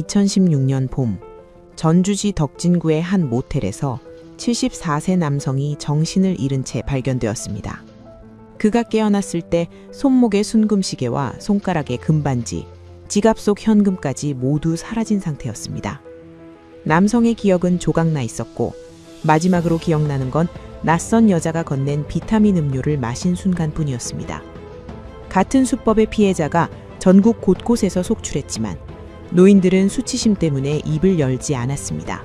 2016년 봄, 전주시 덕진구의 한 모텔에서 74세 남성이 정신을 잃은 채 발견되었습니다. 그가 깨어났을 때 손목에 순금시계와 손가락에 금반지, 지갑 속 현금까지 모두 사라진 상태였습니다. 남성의 기억은 조각나 있었고 마지막으로 기억나는 건 낯선 여자가 건넨 비타민 음료를 마신 순간뿐이었습니다. 같은 수법의 피해자가 전국 곳곳에서 속출했지만 노인들은 수치심 때문에 입을 열지 않았습니다.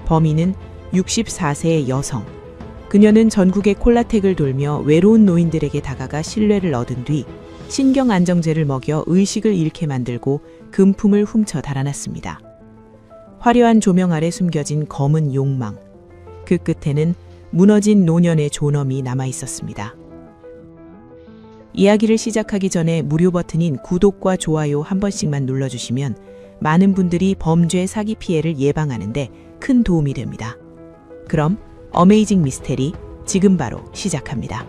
범인은 64세의 여성. 그녀는 전국의 콜라텍을 돌며 외로운 노인들에게 다가가 신뢰를 얻은 뒤 신경안정제를 먹여 의식을 잃게 만들고 금품을 훔쳐 달아났습니다. 화려한 조명 아래 숨겨진 검은 욕망. 그 끝에는 무너진 노년의 존엄이 남아 있었습니다. 이야기를 시작하기 전에 무료 버튼인 구독과 좋아요 한 번씩만 눌러주시면 많은 분들이 범죄 사기 피해를 예방하는데 큰 도움이 됩니다. 그럼 어메이징 미스테리 지금 바로 시작합니다.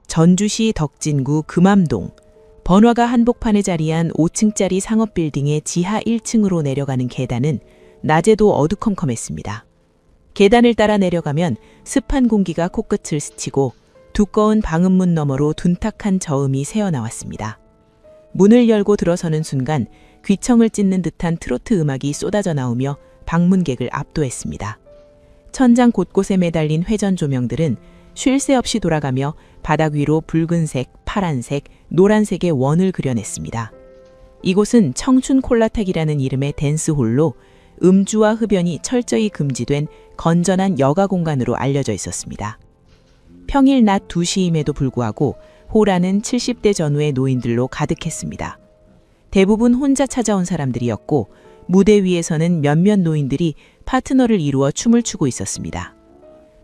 전주시 덕진구 금암동, 번화가 한복판에 자리한 5층짜리 상업빌딩의 지하 1층으로 내려가는 계단은 낮에도 어두컴컴했습니다. 계단을 따라 내려가면 습한 공기가 코끝을 스치고 두꺼운 방음문 너머로 둔탁한 저음이 새어나왔습니다. 문을 열고 들어서는 순간 귀청을 찢는 듯한 트로트 음악이 쏟아져 나오며 방문객을 압도했습니다. 천장 곳곳에 매달린 회전 조명들은 쉴 새 없이 돌아가며 바닥 위로 붉은색, 파란색, 노란색의 원을 그려냈습니다. 이곳은 청춘 콜라텍이라는 이름의 댄스홀로 음주와 흡연이 철저히 금지된 건전한 여가 공간으로 알려져 있었습니다. 평일 낮 2시임에도 불구하고 홀 안은 70대 전후의 노인들로 가득했습니다. 대부분 혼자 찾아온 사람들이었고 무대 위에서는 몇몇 노인들이 파트너를 이루어 춤을 추고 있었습니다.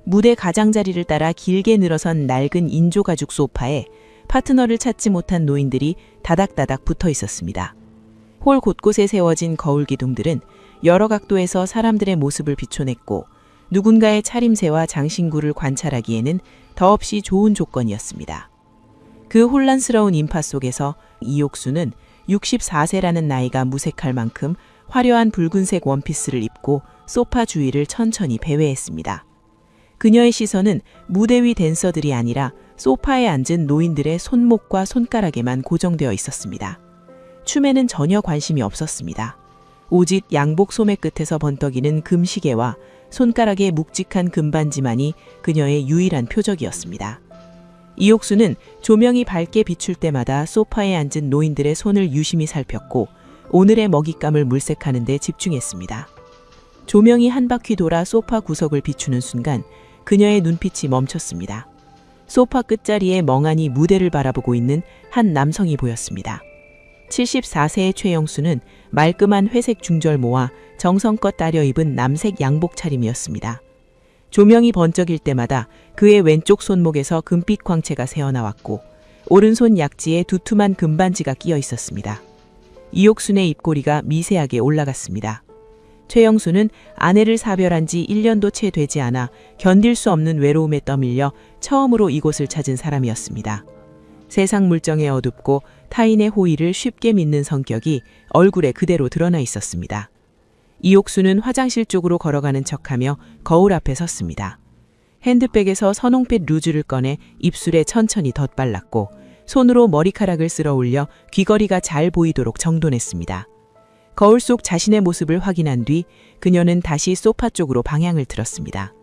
무대 가장자리를 따라 길게 늘어선 낡은 인조가죽 소파에 파트너를 찾지 못한 노인들이 다닥다닥 붙어 있었습니다. 홀 곳곳에 세워진 거울 기둥들은 여러 각도에서 사람들의 모습을 비춰냈고 누군가의 차림새와 장신구를 관찰하기에는 더없이 좋은 조건이었습니다. 그 혼란스러운 인파 속에서 이옥수는 64세라는 나이가 무색할 만큼 화려한 붉은색 원피스를 입고 소파 주위를 천천히 배회했습니다. 그녀의 시선은 무대 위 댄서들이 아니라 소파에 앉은 노인들의 손목과 손가락에만 고정되어 있었습니다. 춤에는 전혀 관심이 없었습니다. 오직 양복 소매 끝에서 번떡이는 금시계와 손가락에 묵직한 금반지만이 그녀의 유일한 표적이었습니다. 이옥수는 조명이 밝게 비출 때마다 소파에 앉은 노인들의 손을 유심히 살폈고 오늘의 먹잇감을 물색하는 데 집중했습니다. 조명이 한 바퀴 돌아 소파 구석을 비추는 순간 그녀의 눈빛이 멈췄습니다. 소파 끝자리에 멍하니 무대를 바라보고 있는 한 남성이 보였습니다. 74세의 최영수는 말끔한 회색 중절모와 정성껏 따려 입은 남색 양복 차림이었습니다. 조명이 번쩍일 때마다 그의 왼쪽 손목에서 금빛 광채가 새어나왔고 오른손 약지에 두툼한 금반지가 끼어 있었습니다. 이옥순의 입꼬리가 미세하게 올라갔습니다. 최영수는 아내를 사별한 지 1년도 채 되지 않아 견딜 수 없는 외로움에 떠밀려 처음으로 이곳을 찾은 사람이었습니다. 세상 물정에 어둡고 타인의 호의를 쉽게 믿는 성격이 얼굴에 그대로 드러나 있었습니다. 이옥수는 화장실 쪽으로 걸어가는 척하며 거울 앞에 섰습니다. 핸드백에서 선홍빛 루즈를 꺼내 입술에 천천히 덧발랐고 손으로 머리카락을 쓸어 올려 귀걸이가 잘 보이도록 정돈했습니다. 거울 속 자신의 모습을 확인한 뒤 그녀는 다시 소파 쪽으로 방향을 틀었습니다.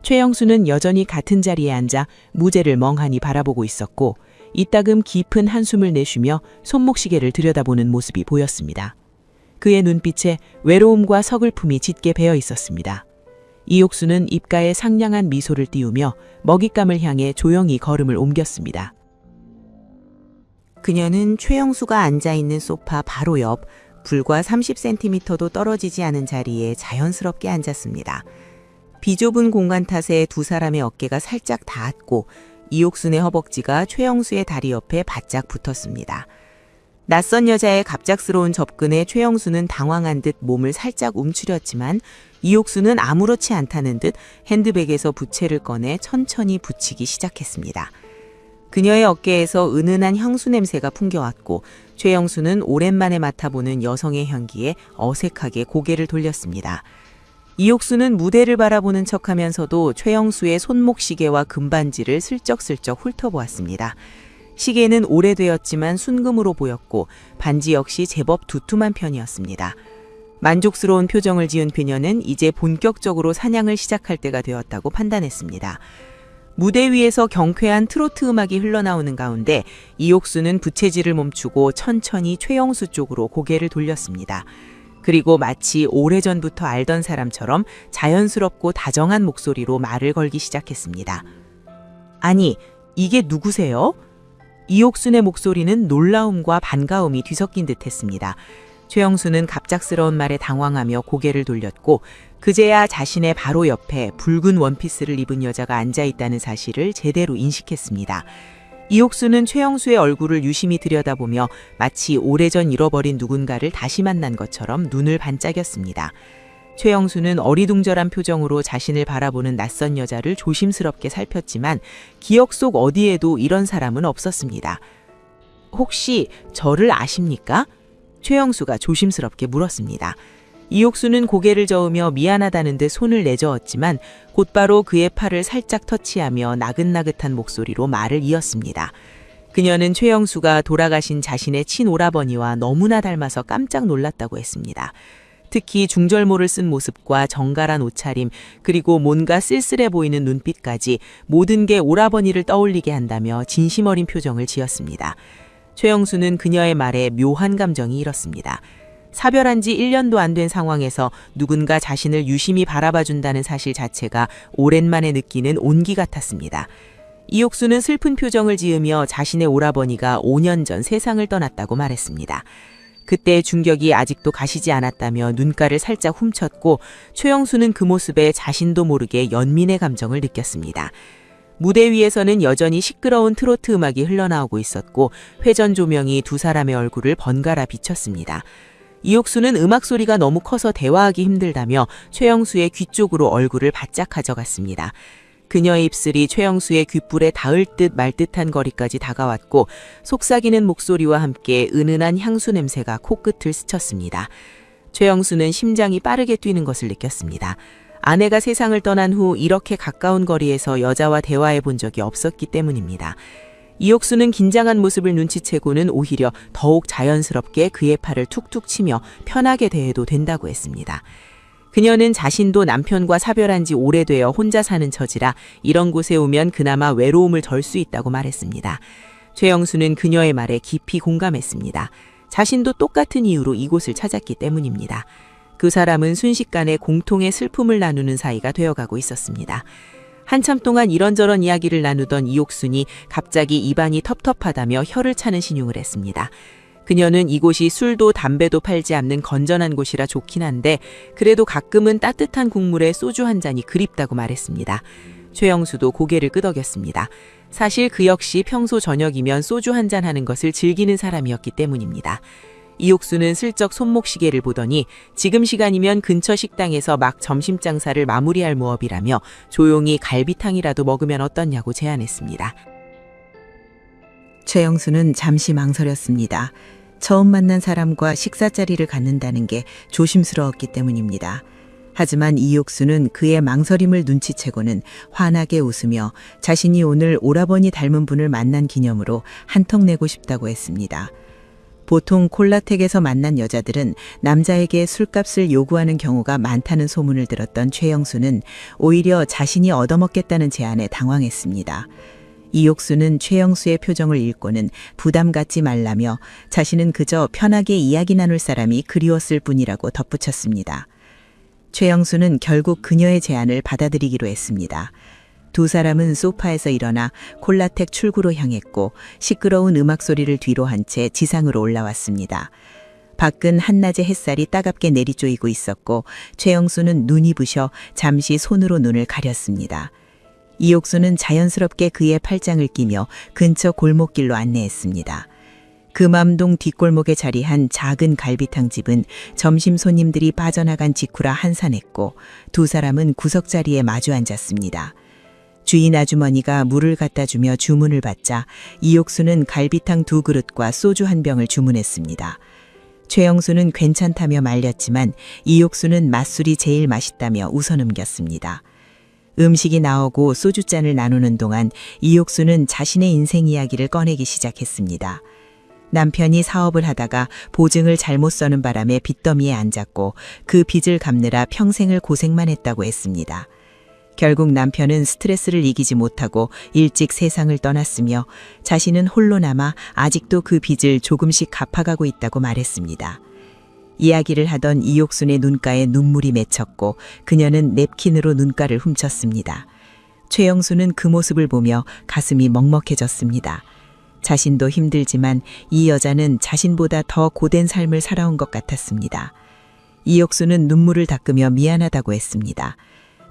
최영수는 여전히 같은 자리에 앉아 무제를 멍하니 바라보고 있었고 이따금 깊은 한숨을 내쉬며 손목시계를 들여다보는 모습이 보였습니다. 그의 눈빛에 외로움과 서글픔이 짙게 배어 있었습니다. 이옥수는 입가에 상냥한 미소를 띄우며 먹잇감을 향해 조용히 걸음을 옮겼습니다. 그녀는 최영수가 앉아있는 소파 바로 옆 불과 30cm도 떨어지지 않은 자리에 자연스럽게 앉았습니다. 비좁은 공간 탓에 두 사람의 어깨가 살짝 닿았고 이옥순의 허벅지가 최영수의 다리 옆에 바짝 붙었습니다. 낯선 여자의 갑작스러운 접근에 최영수는 당황한 듯 몸을 살짝 움츠렸지만 이옥수는 아무렇지 않다는 듯 핸드백에서 부채를 꺼내 천천히 붙이기 시작했습니다. 그녀의 어깨에서 은은한 향수 냄새가 풍겨왔고 최영수는 오랜만에 맡아보는 여성의 향기에 어색하게 고개를 돌렸습니다. 이옥수는 무대를 바라보는 척하면서도 최영수의 손목시계와 금반지를 슬쩍슬쩍 훑어보았습니다. 시계는 오래되었지만 순금으로 보였고 반지 역시 제법 두툼한 편이었습니다. 만족스러운 표정을 지은 그녀는 이제 본격적으로 사냥을 시작할 때가 되었다고 판단했습니다. 무대 위에서 경쾌한 트로트 음악이 흘러나오는 가운데 이옥수는 부채질을 멈추고 천천히 최영수 쪽으로 고개를 돌렸습니다. 그리고 마치 오래전부터 알던 사람처럼 자연스럽고 다정한 목소리로 말을 걸기 시작했습니다. 아니, 이게 누구세요? 이옥순의 목소리는 놀라움과 반가움이 뒤섞인 듯했습니다. 최영수는 갑작스러운 말에 당황하며 고개를 돌렸고 그제야 자신의 바로 옆에 붉은 원피스를 입은 여자가 앉아있다는 사실을 제대로 인식했습니다. 이옥수는 최영수의 얼굴을 유심히 들여다보며 마치 오래전 잃어버린 누군가를 다시 만난 것처럼 눈을 반짝였습니다. 최영수는 어리둥절한 표정으로 자신을 바라보는 낯선 여자를 조심스럽게 살폈지만 기억 속 어디에도 이런 사람은 없었습니다. 혹시 저를 아십니까? 최영수가 조심스럽게 물었습니다. 이옥수는 고개를 저으며 미안하다는 듯 손을 내저었지만 곧바로 그의 팔을 살짝 터치하며 나긋나긋한 목소리로 말을 이었습니다. 그녀는 최영수가 돌아가신 자신의 친오라버니와 너무나 닮아서 깜짝 놀랐다고 했습니다. 특히 중절모를 쓴 모습과 정갈한 옷차림, 그리고 뭔가 쓸쓸해 보이는 눈빛까지 모든 게 오라버니를 떠올리게 한다며 진심 어린 표정을 지었습니다. 최영수는 그녀의 말에 묘한 감정이 일었습니다. 사별한 지 1년도 안 된 상황에서 누군가 자신을 유심히 바라봐준다는 사실 자체가 오랜만에 느끼는 온기 같았습니다. 이옥수는 슬픈 표정을 지으며 자신의 오라버니가 5년 전 세상을 떠났다고 말했습니다. 그때의 충격이 아직도 가시지 않았다며 눈가를 살짝 훔쳤고 최영수는 그 모습에 자신도 모르게 연민의 감정을 느꼈습니다. 무대 위에서는 여전히 시끄러운 트로트 음악이 흘러나오고 있었고 회전 조명이 두 사람의 얼굴을 번갈아 비췄습니다. 이옥수는 음악 소리가 너무 커서 대화하기 힘들다며 최영수의 귀 쪽으로 얼굴을 바짝 가져갔습니다. 그녀의 입술이 최영수의 귓불에 닿을 듯 말 듯한 거리까지 다가왔고 속삭이는 목소리와 함께 은은한 향수 냄새가 코끝을 스쳤습니다. 최영수는 심장이 빠르게 뛰는 것을 느꼈습니다. 아내가 세상을 떠난 후 이렇게 가까운 거리에서 여자와 대화해 본 적이 없었기 때문입니다. 이옥수는 긴장한 모습을 눈치채고는 오히려 더욱 자연스럽게 그의 팔을 툭툭 치며 편하게 대해도 된다고 했습니다. 그녀는 자신도 남편과 사별한 지 오래되어 혼자 사는 처지라 이런 곳에 오면 그나마 외로움을 덜 수 있다고 말했습니다. 최영수는 그녀의 말에 깊이 공감했습니다. 자신도 똑같은 이유로 이곳을 찾았기 때문입니다. 그 사람은 순식간에 공통의 슬픔을 나누는 사이가 되어가고 있었습니다. 한참 동안 이런저런 이야기를 나누던 이옥순이 갑자기 입안이 텁텁하다며 혀를 차는 신용을 했습니다. 그녀는 이곳이 술도 담배도 팔지 않는 건전한 곳이라 좋긴 한데 그래도 가끔은 따뜻한 국물에 소주 한 잔이 그립다고 말했습니다. 최영수도 고개를 끄덕였습니다. 사실 그 역시 평소 저녁이면 소주 한 잔 하는 것을 즐기는 사람이었기 때문입니다. 이옥수는 슬쩍 손목시계를 보더니 지금 시간이면 근처 식당에서 막 점심 장사를 마무리할 무업이라며 조용히 갈비탕이라도 먹으면 어떻냐고 제안했습니다. 최영수는 잠시 망설였습니다. 처음 만난 사람과 식사 자리를 갖는다는 게 조심스러웠기 때문입니다. 하지만 이옥수는 그의 망설임을 눈치채고는 환하게 웃으며 자신이 오늘 오라버니 닮은 분을 만난 기념으로 한턱 내고 싶다고 했습니다. 보통 콜라텍에서 만난 여자들은 남자에게 술값을 요구하는 경우가 많다는 소문을 들었던 최영수는 오히려 자신이 얻어먹겠다는 제안에 당황했습니다. 이옥수는 최영수의 표정을 읽고는 부담 갖지 말라며 자신은 그저 편하게 이야기 나눌 사람이 그리웠을 뿐이라고 덧붙였습니다. 최영수는 결국 그녀의 제안을 받아들이기로 했습니다. 두 사람은 소파에서 일어나 콜라텍 출구로 향했고 시끄러운 음악 소리를 뒤로 한 채 지상으로 올라왔습니다. 밖은 한낮의 햇살이 따갑게 내리쪼이고 있었고 최영수는 눈이 부셔 잠시 손으로 눈을 가렸습니다. 이옥수는 자연스럽게 그의 팔짱을 끼며 근처 골목길로 안내했습니다. 금암동 뒷골목에 자리한 작은 갈비탕 집은 점심 손님들이 빠져나간 직후라 한산했고 두 사람은 구석자리에 마주 앉았습니다. 주인 아주머니가 물을 갖다 주며 주문을 받자 이옥수는 갈비탕 2그릇과 소주 1병을 주문했습니다. 최영수는 괜찮다며 말렸지만 이옥수는 맛술이 제일 맛있다며 웃어넘겼습니다. 음식이 나오고 소주잔을 나누는 동안 이옥수는 자신의 인생 이야기를 꺼내기 시작했습니다. 남편이 사업을 하다가 보증을 잘못 서는 바람에 빚더미에 앉았고 그 빚을 갚느라 평생을 고생만 했다고 했습니다. 결국 남편은 스트레스를 이기지 못하고 일찍 세상을 떠났으며 자신은 홀로 남아 아직도 그 빚을 조금씩 갚아가고 있다고 말했습니다. 이야기를 하던 이옥순의 눈가에 눈물이 맺혔고 그녀는 냅킨으로 눈가를 훔쳤습니다. 최영수는 그 모습을 보며 가슴이 먹먹해졌습니다. 자신도 힘들지만 이 여자는 자신보다 더 고된 삶을 살아온 것 같았습니다. 이옥수는 눈물을 닦으며 미안하다고 했습니다.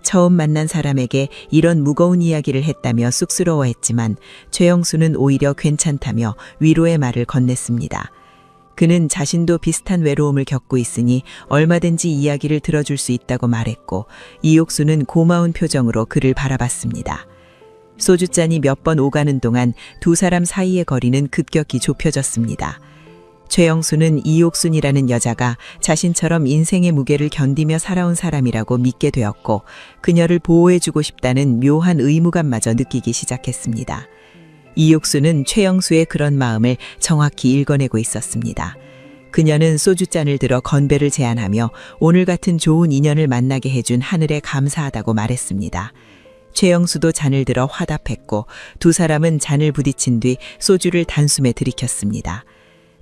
처음 만난 사람에게 이런 무거운 이야기를 했다며 쑥스러워했지만 최영수는 오히려 괜찮다며 위로의 말을 건넸습니다. 그는 자신도 비슷한 외로움을 겪고 있으니 얼마든지 이야기를 들어줄 수 있다고 말했고 이옥수는 고마운 표정으로 그를 바라봤습니다. 소주잔이 몇 번 오가는 동안 두 사람 사이의 거리는 급격히 좁혀졌습니다. 최영수는 이옥순이라는 여자가 자신처럼 인생의 무게를 견디며 살아온 사람이라고 믿게 되었고 그녀를 보호해주고 싶다는 묘한 의무감마저 느끼기 시작했습니다. 이옥수는 최영수의 그런 마음을 정확히 읽어내고 있었습니다. 그녀는 소주잔을 들어 건배를 제안하며 오늘 같은 좋은 인연을 만나게 해준 하늘에 감사하다고 말했습니다. 최영수도 잔을 들어 화답했고 두 사람은 잔을 부딪힌 뒤 소주를 단숨에 들이켰습니다.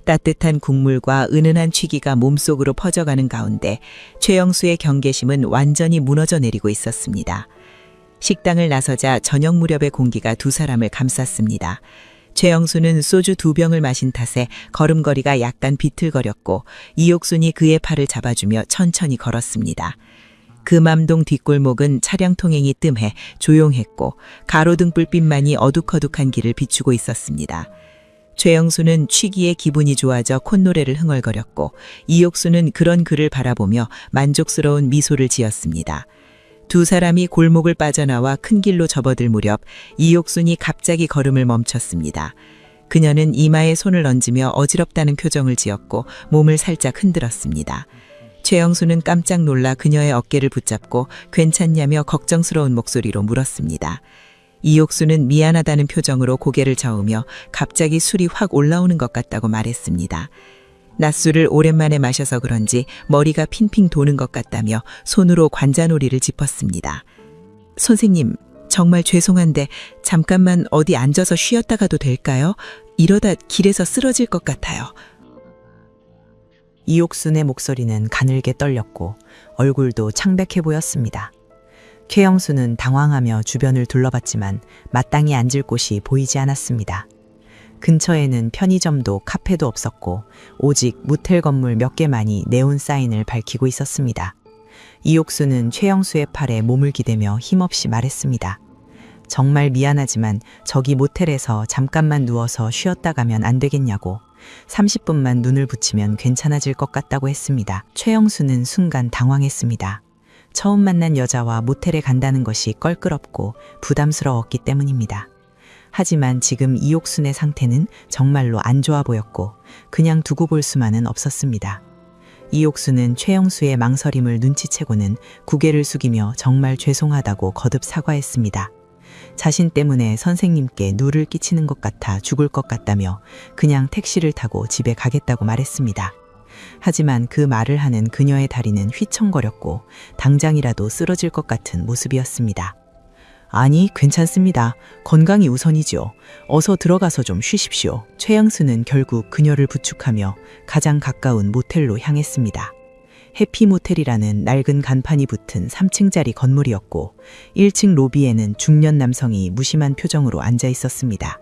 따뜻한 국물과 은은한 취기가 몸속으로 퍼져가는 가운데 최영수의 경계심은 완전히 무너져 내리고 있었습니다. 식당을 나서자 저녁 무렵의 공기가 두 사람을 감쌌습니다. 최영수는 소주 2병을 마신 탓에 걸음걸이가 약간 비틀거렸고 이옥순이 그의 팔을 잡아주며 천천히 걸었습니다. 금암동 뒷골목은 차량 통행이 뜸해 조용했고 가로등 불빛만이 어둑어둑한 길을 비추고 있었습니다. 최영수는 취기에 기분이 좋아져 콧노래를 흥얼거렸고 이옥수는 그런 그를 바라보며 만족스러운 미소를 지었습니다. 두 사람이 골목을 빠져나와 큰 길로 접어들 무렵 이옥순이 갑자기 걸음을 멈췄습니다. 그녀는 이마에 손을 얹으며 어지럽다는 표정을 지었고 몸을 살짝 흔들었습니다. 최영수는 깜짝 놀라 그녀의 어깨를 붙잡고 괜찮냐며 걱정스러운 목소리로 물었습니다. 이옥수는 미안하다는 표정으로 고개를 저으며 갑자기 술이 확 올라오는 것 같다고 말했습니다. 낮술을 오랜만에 마셔서 그런지 머리가 핑핑 도는 것 같다며 손으로 관자놀이를 짚었습니다. 선생님, 정말 죄송한데 잠깐만 어디 앉아서 쉬었다 가도 될까요? 이러다 길에서 쓰러질 것 같아요. 이옥순의 목소리는 가늘게 떨렸고 얼굴도 창백해 보였습니다. 최영수는 당황하며 주변을 둘러봤지만 마땅히 앉을 곳이 보이지 않았습니다. 근처에는 편의점도 카페도 없었고 오직 모텔 건물 몇 개만이 네온 사인을 밝히고 있었습니다. 이옥수는 최영수의 팔에 몸을 기대며 힘없이 말했습니다. 정말 미안하지만 저기 모텔에서 잠깐만 누워서 쉬었다 가면 안 되겠냐고 30분만 눈을 붙이면 괜찮아질 것 같다고 했습니다. 최영수는 순간 당황했습니다. 처음 만난 여자와 모텔에 간다는 것이 껄끄럽고 부담스러웠기 때문입니다. 하지만 지금 이옥순의 상태는 정말로 안 좋아 보였고 그냥 두고 볼 수만은 없었습니다. 이옥순은 최영수의 망설임을 눈치채고는 고개를 숙이며 정말 죄송하다고 거듭 사과했습니다. 자신 때문에 선생님께 누를 끼치는 것 같아 죽을 것 같다며 그냥 택시를 타고 집에 가겠다고 말했습니다. 하지만 그 말을 하는 그녀의 다리는 휘청거렸고 당장이라도 쓰러질 것 같은 모습이었습니다. 아니, 괜찮습니다. 건강이 우선이죠. 어서 들어가서 좀 쉬십시오. 최영수는 결국 그녀를 부축하며 가장 가까운 모텔로 향했습니다. 해피모텔이라는 낡은 간판이 붙은 3층짜리 건물이었고 1층 로비에는 중년 남성이 무심한 표정으로 앉아 있었습니다.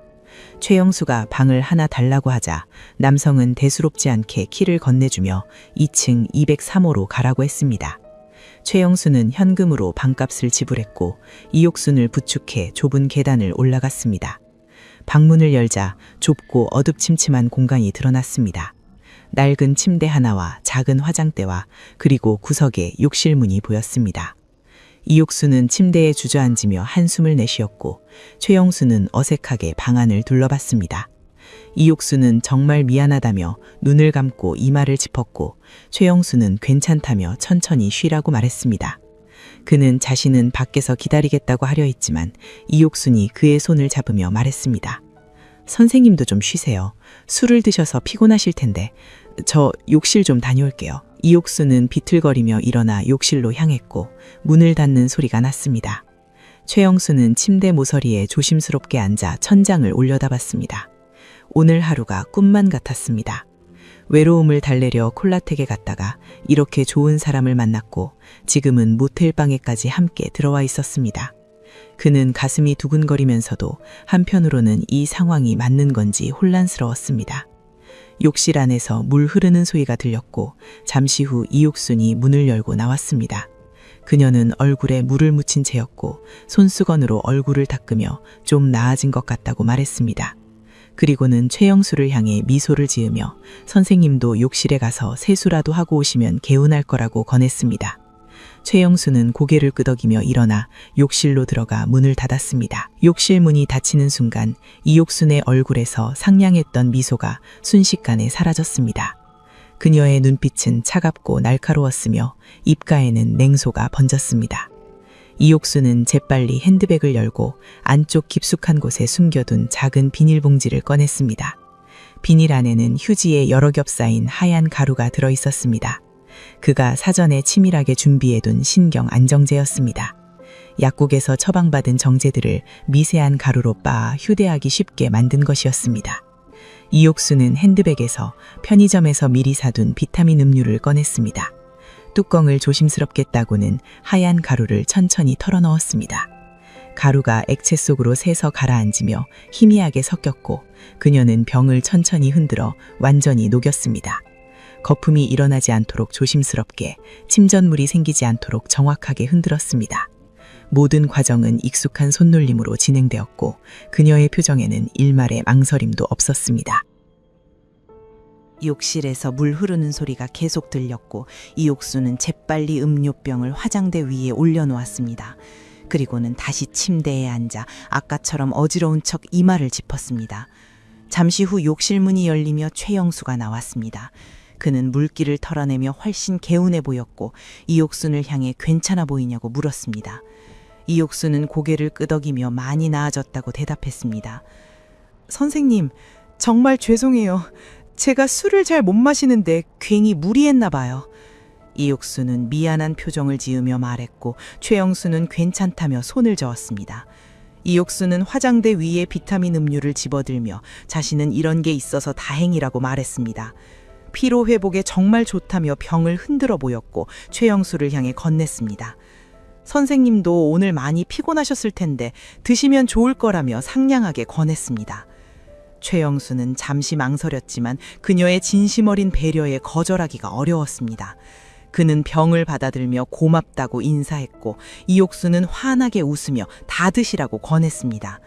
최영수가 방을 하나 달라고 하자 남성은 대수롭지 않게 키를 건네주며 2층 203호로 가라고 했습니다. 최영수는 현금으로 방값을 지불했고 이옥순을 부축해 좁은 계단을 올라갔습니다. 방문을 열자 좁고 어둡침침한 공간이 드러났습니다. 낡은 침대 하나와 작은 화장대와 그리고 구석에 욕실문이 보였습니다. 이옥수는 침대에 주저앉으며 한숨을 내쉬었고 최영수는 어색하게 방 안을 둘러봤습니다. 이옥수는 정말 미안하다며 눈을 감고 이마를 짚었고 최영수는 괜찮다며 천천히 쉬라고 말했습니다. 그는 자신은 밖에서 기다리겠다고 하려 했지만 이옥순이 그의 손을 잡으며 말했습니다. 선생님도 좀 쉬세요. 술을 드셔서 피곤하실 텐데 저 욕실 좀 다녀올게요. 이옥수는 비틀거리며 일어나 욕실로 향했고 문을 닫는 소리가 났습니다. 최영수는 침대 모서리에 조심스럽게 앉아 천장을 올려다봤습니다. 오늘 하루가 꿈만 같았습니다. 외로움을 달래려 콜라텍에 갔다가 이렇게 좋은 사람을 만났고 지금은 모텔방에까지 함께 들어와 있었습니다. 그는 가슴이 두근거리면서도 한편으로는 이 상황이 맞는 건지 혼란스러웠습니다. 욕실 안에서 물 흐르는 소리가 들렸고 잠시 후 이옥순이 문을 열고 나왔습니다. 그녀는 얼굴에 물을 묻힌 채였고 손수건으로 얼굴을 닦으며 좀 나아진 것 같다고 말했습니다. 그리고는 최영수를 향해 미소를 지으며 선생님도 욕실에 가서 세수라도 하고 오시면 개운할 거라고 권했습니다. 최영수는 고개를 끄덕이며 일어나 욕실로 들어가 문을 닫았습니다. 욕실 문이 닫히는 순간 이옥순의 얼굴에서 상냥했던 미소가 순식간에 사라졌습니다. 그녀의 눈빛은 차갑고 날카로웠으며 입가에는 냉소가 번졌습니다. 이옥수는 재빨리 핸드백을 열고 안쪽 깊숙한 곳에 숨겨둔 작은 비닐봉지를 꺼냈습니다. 비닐 안에는 휴지에 여러 겹 쌓인 하얀 가루가 들어있었습니다. 그가 사전에 치밀하게 준비해둔 신경 안정제였습니다. 약국에서 처방받은 정제들을 미세한 가루로 빻아 휴대하기 쉽게 만든 것이었습니다. 이옥수는 핸드백에서 편의점에서 미리 사둔 비타민 음료를 꺼냈습니다. 뚜껑을 조심스럽게 따고는 하얀 가루를 천천히 털어넣었습니다. 가루가 액체 속으로 새서 가라앉으며 희미하게 섞였고 그녀는 병을 천천히 흔들어 완전히 녹였습니다. 거품이 일어나지 않도록 조심스럽게 침전물이 생기지 않도록 정확하게 흔들었습니다. 모든 과정은 익숙한 손놀림으로 진행되었고 그녀의 표정에는 일말의 망설임도 없었습니다. 욕실에서 물 흐르는 소리가 계속 들렸고 이옥수는 재빨리 음료병을 화장대 위에 올려놓았습니다. 그리고는 다시 침대에 앉아 아까처럼 어지러운 척 이마를 짚었습니다. 잠시 후 욕실 문이 열리며 최영수가 나왔습니다. 그는 물기를 털어내며 훨씬 개운해 보였고 이옥순을 향해 괜찮아 보이냐고 물었습니다. 이옥수는 고개를 끄덕이며 많이 나아졌다고 대답했습니다. 선생님, 정말 죄송해요. 제가 술을 잘 못 마시는데 괜히 무리했나 봐요. 이옥수는 미안한 표정을 지으며 말했고 최영수는 괜찮다며 손을 저었습니다. 이옥수는 화장대 위에 비타민 음료를 집어들며 자신은 이런 게 있어서 다행이라고 말했습니다. 피로 회복에 정말 좋다며 병을 흔들어 보였고 최영수를 향해 건넸습니다. 선생님도 오늘 많이 피곤하셨을 텐데 드시면 좋을 거라며 상냥하게 권했습니다. 최영수는 잠시 망설였지만 그녀의 진심 어린 배려에 거절하기가 어려웠습니다. 그는 병을 받아들며 고맙다고 인사했고 이옥수는 환하게 웃으며 다 드시라고 권했습니다.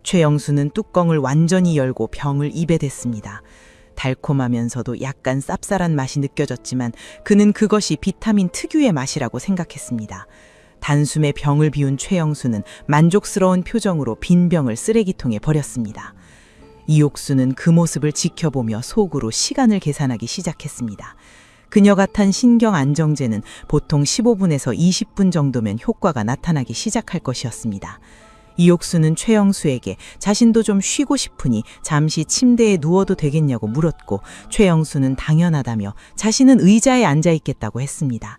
최영수는 뚜껑을 완전히 열고 병을 입에 댔습니다. 달콤하면서도 약간 쌉쌀한 맛이 느껴졌지만 그는 그것이 비타민 특유의 맛이라고 생각했습니다. 단숨에 병을 비운 최영수는 만족스러운 표정으로 빈 병을 쓰레기통에 버렸습니다. 이옥수는 그 모습을 지켜보며 속으로 시간을 계산하기 시작했습니다. 그녀가 탄 신경 안정제는 보통 15분에서 20분 정도면 효과가 나타나기 시작할 것이었습니다. 이옥수는 최영수에게 자신도 좀 쉬고 싶으니 잠시 침대에 누워도 되겠냐고 물었고 최영수는 당연하다며 자신은 의자에 앉아 있겠다고 했습니다.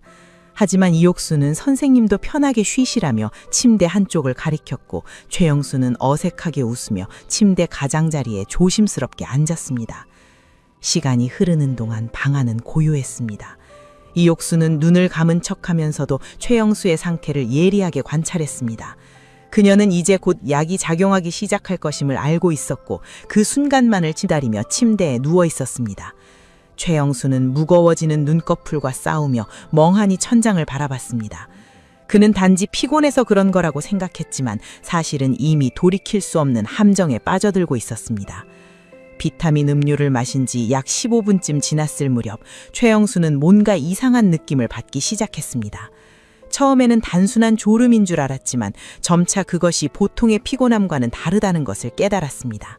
하지만 이옥수는 선생님도 편하게 쉬시라며 침대 한쪽을 가리켰고 최영수는 어색하게 웃으며 침대 가장자리에 조심스럽게 앉았습니다. 시간이 흐르는 동안 방 안은 고요했습니다. 이옥수는 눈을 감은 척하면서도 최영수의 상태를 예리하게 관찰했습니다. 그녀는 이제 곧 약이 작용하기 시작할 것임을 알고 있었고 그 순간만을 기다리며 침대에 누워 있었습니다. 최영수는 무거워지는 눈꺼풀과 싸우며 멍하니 천장을 바라봤습니다. 그는 단지 피곤해서 그런 거라고 생각했지만 사실은 이미 돌이킬 수 없는 함정에 빠져들고 있었습니다. 비타민 음료를 마신 지 약 15분쯤 지났을 무렵 최영수는 뭔가 이상한 느낌을 받기 시작했습니다. 처음에는 단순한 졸음인 줄 알았지만 점차 그것이 보통의 피곤함과는 다르다는 것을 깨달았습니다.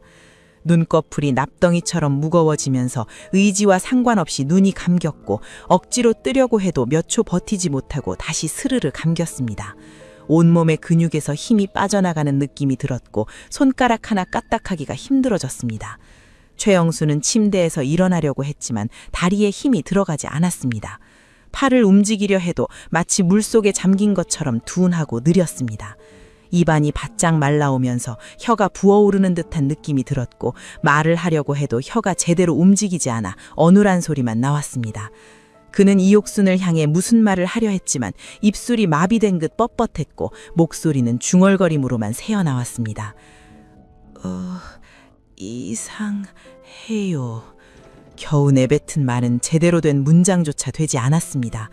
눈꺼풀이 납덩이처럼 무거워지면서 의지와 상관없이 눈이 감겼고 억지로 뜨려고 해도 몇 초 버티지 못하고 다시 스르르 감겼습니다. 온몸의 근육에서 힘이 빠져나가는 느낌이 들었고 손가락 하나 까딱하기가 힘들어졌습니다. 최영수는 침대에서 일어나려고 했지만 다리에 힘이 들어가지 않았습니다. 팔을 움직이려 해도 마치 물속에 잠긴 것처럼 둔하고 느렸습니다. 입안이 바짝 말라오면서 혀가 부어오르는 듯한 느낌이 들었고 말을 하려고 해도 혀가 제대로 움직이지 않아 어눌한 소리만 나왔습니다. 그는 이옥순을 향해 무슨 말을 하려 했지만 입술이 마비된 듯 뻣뻣했고 목소리는 중얼거림으로만 새어나왔습니다. 이상해요. 겨우 내뱉은 말은 제대로 된 문장조차 되지 않았습니다.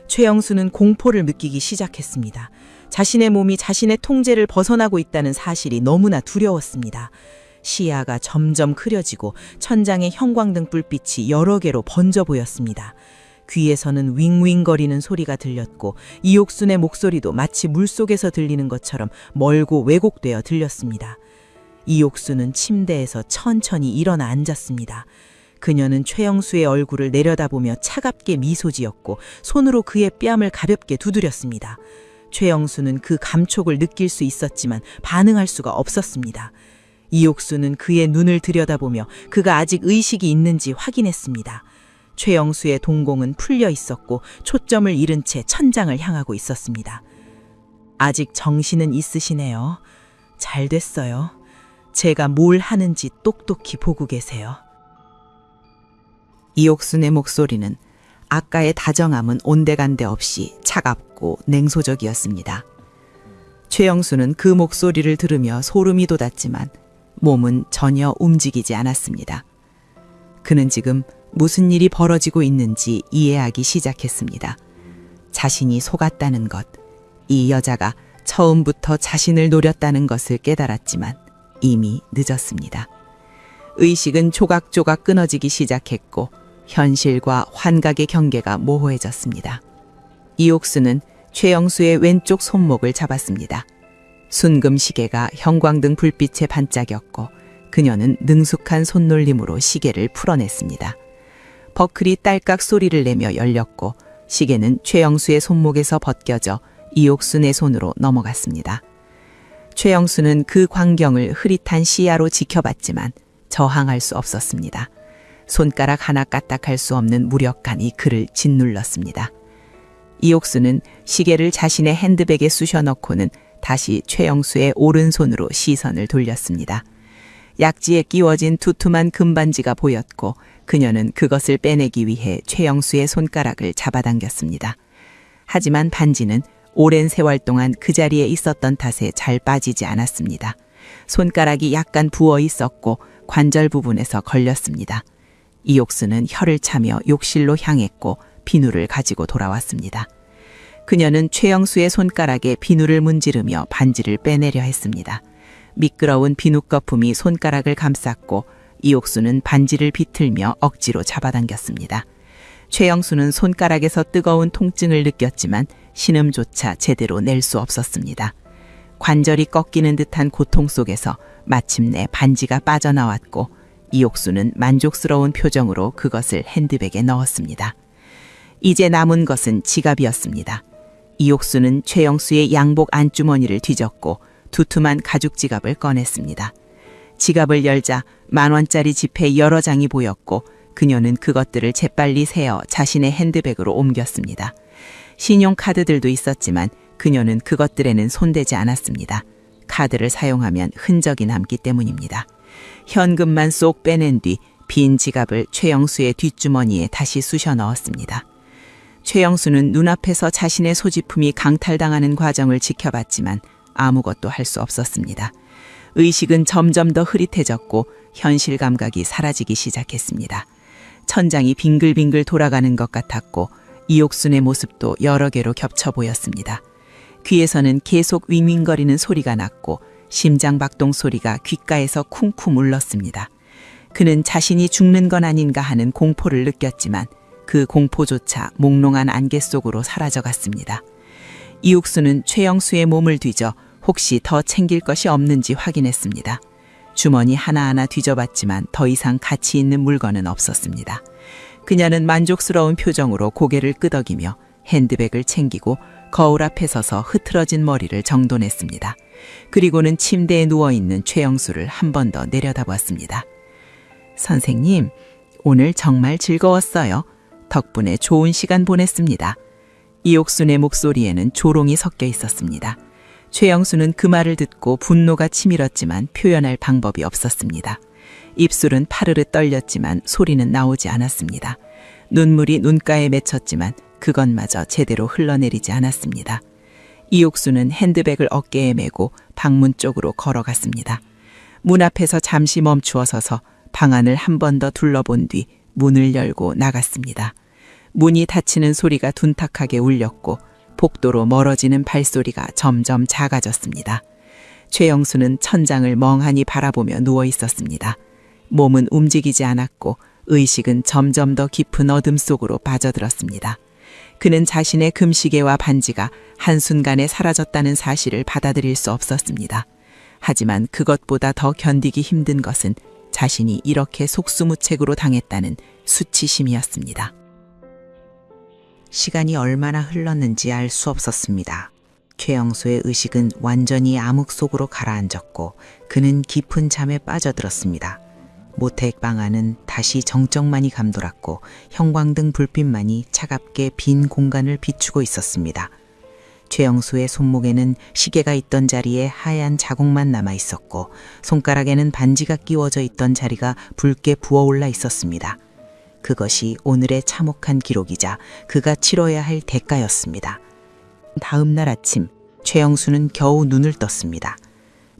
최영수는 공포를 느끼기 시작했습니다. 자신의 몸이 자신의 통제를 벗어나고 있다는 사실이 너무나 두려웠습니다. 시야가 점점 흐려지고 천장에 형광등 불빛이 여러 개로 번져 보였습니다. 귀에서는 윙윙거리는 소리가 들렸고 이옥순의 목소리도 마치 물속에서 들리는 것처럼 멀고 왜곡되어 들렸습니다. 이옥순은 침대에서 천천히 일어나 앉았습니다. 그녀는 최영수의 얼굴을 내려다보며 차갑게 미소 지었고 손으로 그의 뺨을 가볍게 두드렸습니다. 최영수는 그 감촉을 느낄 수 있었지만 반응할 수가 없었습니다. 이옥수는 그의 눈을 들여다보며 그가 아직 의식이 있는지 확인했습니다. 최영수의 동공은 풀려 있었고 초점을 잃은 채 천장을 향하고 있었습니다. 아직 정신은 있으시네요. 잘 됐어요. 제가 뭘 하는지 똑똑히 보고 계세요. 이옥순의 목소리는 아까의 다정함은 온데간데 없이 차갑고 냉소적이었습니다. 최영수는 그 목소리를 들으며 소름이 돋았지만 몸은 전혀 움직이지 않았습니다. 그는 지금 무슨 일이 벌어지고 있는지 이해하기 시작했습니다. 자신이 속았다는 것, 이 여자가 처음부터 자신을 노렸다는 것을 깨달았지만 이미 늦었습니다. 의식은 조각조각 끊어지기 시작했고 현실과 환각의 경계가 모호해졌습니다. 이옥수는 최영수의 왼쪽 손목을 잡았습니다. 순금 시계가 형광등 불빛에 반짝였고 그녀는 능숙한 손놀림으로 시계를 풀어냈습니다. 버클이 딸깍 소리를 내며 열렸고 시계는 최영수의 손목에서 벗겨져 이옥순의 손으로 넘어갔습니다. 최영수는 그 광경을 흐릿한 시야로 지켜봤지만 저항할 수 없었습니다. 손가락 하나 까딱할 수 없는 무력감이 그를 짓눌렀습니다. 이옥수는 시계를 자신의 핸드백에 쑤셔넣고는 다시 최영수의 오른손으로 시선을 돌렸습니다. 약지에 끼워진 두툼한 금반지가 보였고 그녀는 그것을 빼내기 위해 최영수의 손가락을 잡아당겼습니다. 하지만 반지는 오랜 세월 동안 그 자리에 있었던 탓에 잘 빠지지 않았습니다. 손가락이 약간 부어 있었고 관절 부분에서 걸렸습니다. 이옥수는 혀를 차며 욕실로 향했고 비누를 가지고 돌아왔습니다. 그녀는 최영수의 손가락에 비누를 문지르며 반지를 빼내려 했습니다. 미끄러운 비누 거품이 손가락을 감쌌고 이옥수는 반지를 비틀며 억지로 잡아당겼습니다. 최영수는 손가락에서 뜨거운 통증을 느꼈지만 신음조차 제대로 낼 수 없었습니다. 관절이 꺾이는 듯한 고통 속에서 마침내 반지가 빠져나왔고 이옥수는 만족스러운 표정으로 그것을 핸드백에 넣었습니다. 이제 남은 것은 지갑이었습니다. 이옥수는 최영수의 양복 안주머니를 뒤졌고 두툼한 가죽 지갑을 꺼냈습니다. 지갑을 열자 10,000원짜리 지폐 여러 장이 보였고 그녀는 그것들을 재빨리 세어 자신의 핸드백으로 옮겼습니다. 신용카드들도 있었지만 그녀는 그것들에는 손대지 않았습니다. 카드를 사용하면 흔적이 남기 때문입니다. 현금만 쏙 빼낸 뒤 빈 지갑을 최영수의 뒷주머니에 다시 쑤셔 넣었습니다. 최영수는 눈앞에서 자신의 소지품이 강탈당하는 과정을 지켜봤지만 아무것도 할 수 없었습니다. 의식은 점점 더 흐릿해졌고 현실 감각이 사라지기 시작했습니다. 천장이 빙글빙글 돌아가는 것 같았고 이옥순의 모습도 여러 개로 겹쳐 보였습니다. 귀에서는 계속 윙윙거리는 소리가 났고 심장박동 소리가 귓가에서 쿵쿵 울렀습니다. 그는 자신이 죽는 건 아닌가 하는 공포를 느꼈지만 그 공포조차 몽롱한 안개 속으로 사라져갔습니다. 이육수는 최영수의 몸을 뒤져 혹시 더 챙길 것이 없는지 확인했습니다. 주머니 하나하나 뒤져봤지만 더 이상 가치 있는 물건은 없었습니다. 그녀는 만족스러운 표정으로 고개를 끄덕이며 핸드백을 챙기고 거울 앞에 서서 흐트러진 머리를 정돈했습니다. 그리고는 침대에 누워있는 최영수를 한 번 더 내려다봤습니다. 선생님, 오늘 정말 즐거웠어요. 덕분에 좋은 시간 보냈습니다. 이옥순의 목소리에는 조롱이 섞여 있었습니다. 최영수는 그 말을 듣고 분노가 치밀었지만 표현할 방법이 없었습니다. 입술은 파르르 떨렸지만 소리는 나오지 않았습니다. 눈물이 눈가에 맺혔지만 그것마저 제대로 흘러내리지 않았습니다. 이옥수는 핸드백을 어깨에 메고 방문 쪽으로 걸어갔습니다. 문 앞에서 잠시 멈추어 서서 방 안을 한 번 더 둘러본 뒤 문을 열고 나갔습니다. 문이 닫히는 소리가 둔탁하게 울렸고 복도로 멀어지는 발소리가 점점 작아졌습니다. 최영수는 천장을 멍하니 바라보며 누워 있었습니다. 몸은 움직이지 않았고 의식은 점점 더 깊은 어둠 속으로 빠져들었습니다. 그는 자신의 금시계와 반지가 한순간에 사라졌다는 사실을 받아들일 수 없었습니다. 하지만 그것보다 더 견디기 힘든 것은 자신이 이렇게 속수무책으로 당했다는 수치심이었습니다. 시간이 얼마나 흘렀는지 알 수 없었습니다. 최영수의 의식은 완전히 암흑 속으로 가라앉았고 그는 깊은 잠에 빠져들었습니다. 모텔 방 안은 다시 정적만이 감돌았고 형광등 불빛만이 차갑게 빈 공간을 비추고 있었습니다. 최영수의 손목에는 시계가 있던 자리에 하얀 자국만 남아 있었고 손가락에는 반지가 끼워져 있던 자리가 붉게 부어올라 있었습니다. 그것이 오늘의 참혹한 기록이자 그가 치러야 할 대가였습니다. 다음 날 아침 최영수는 겨우 눈을 떴습니다.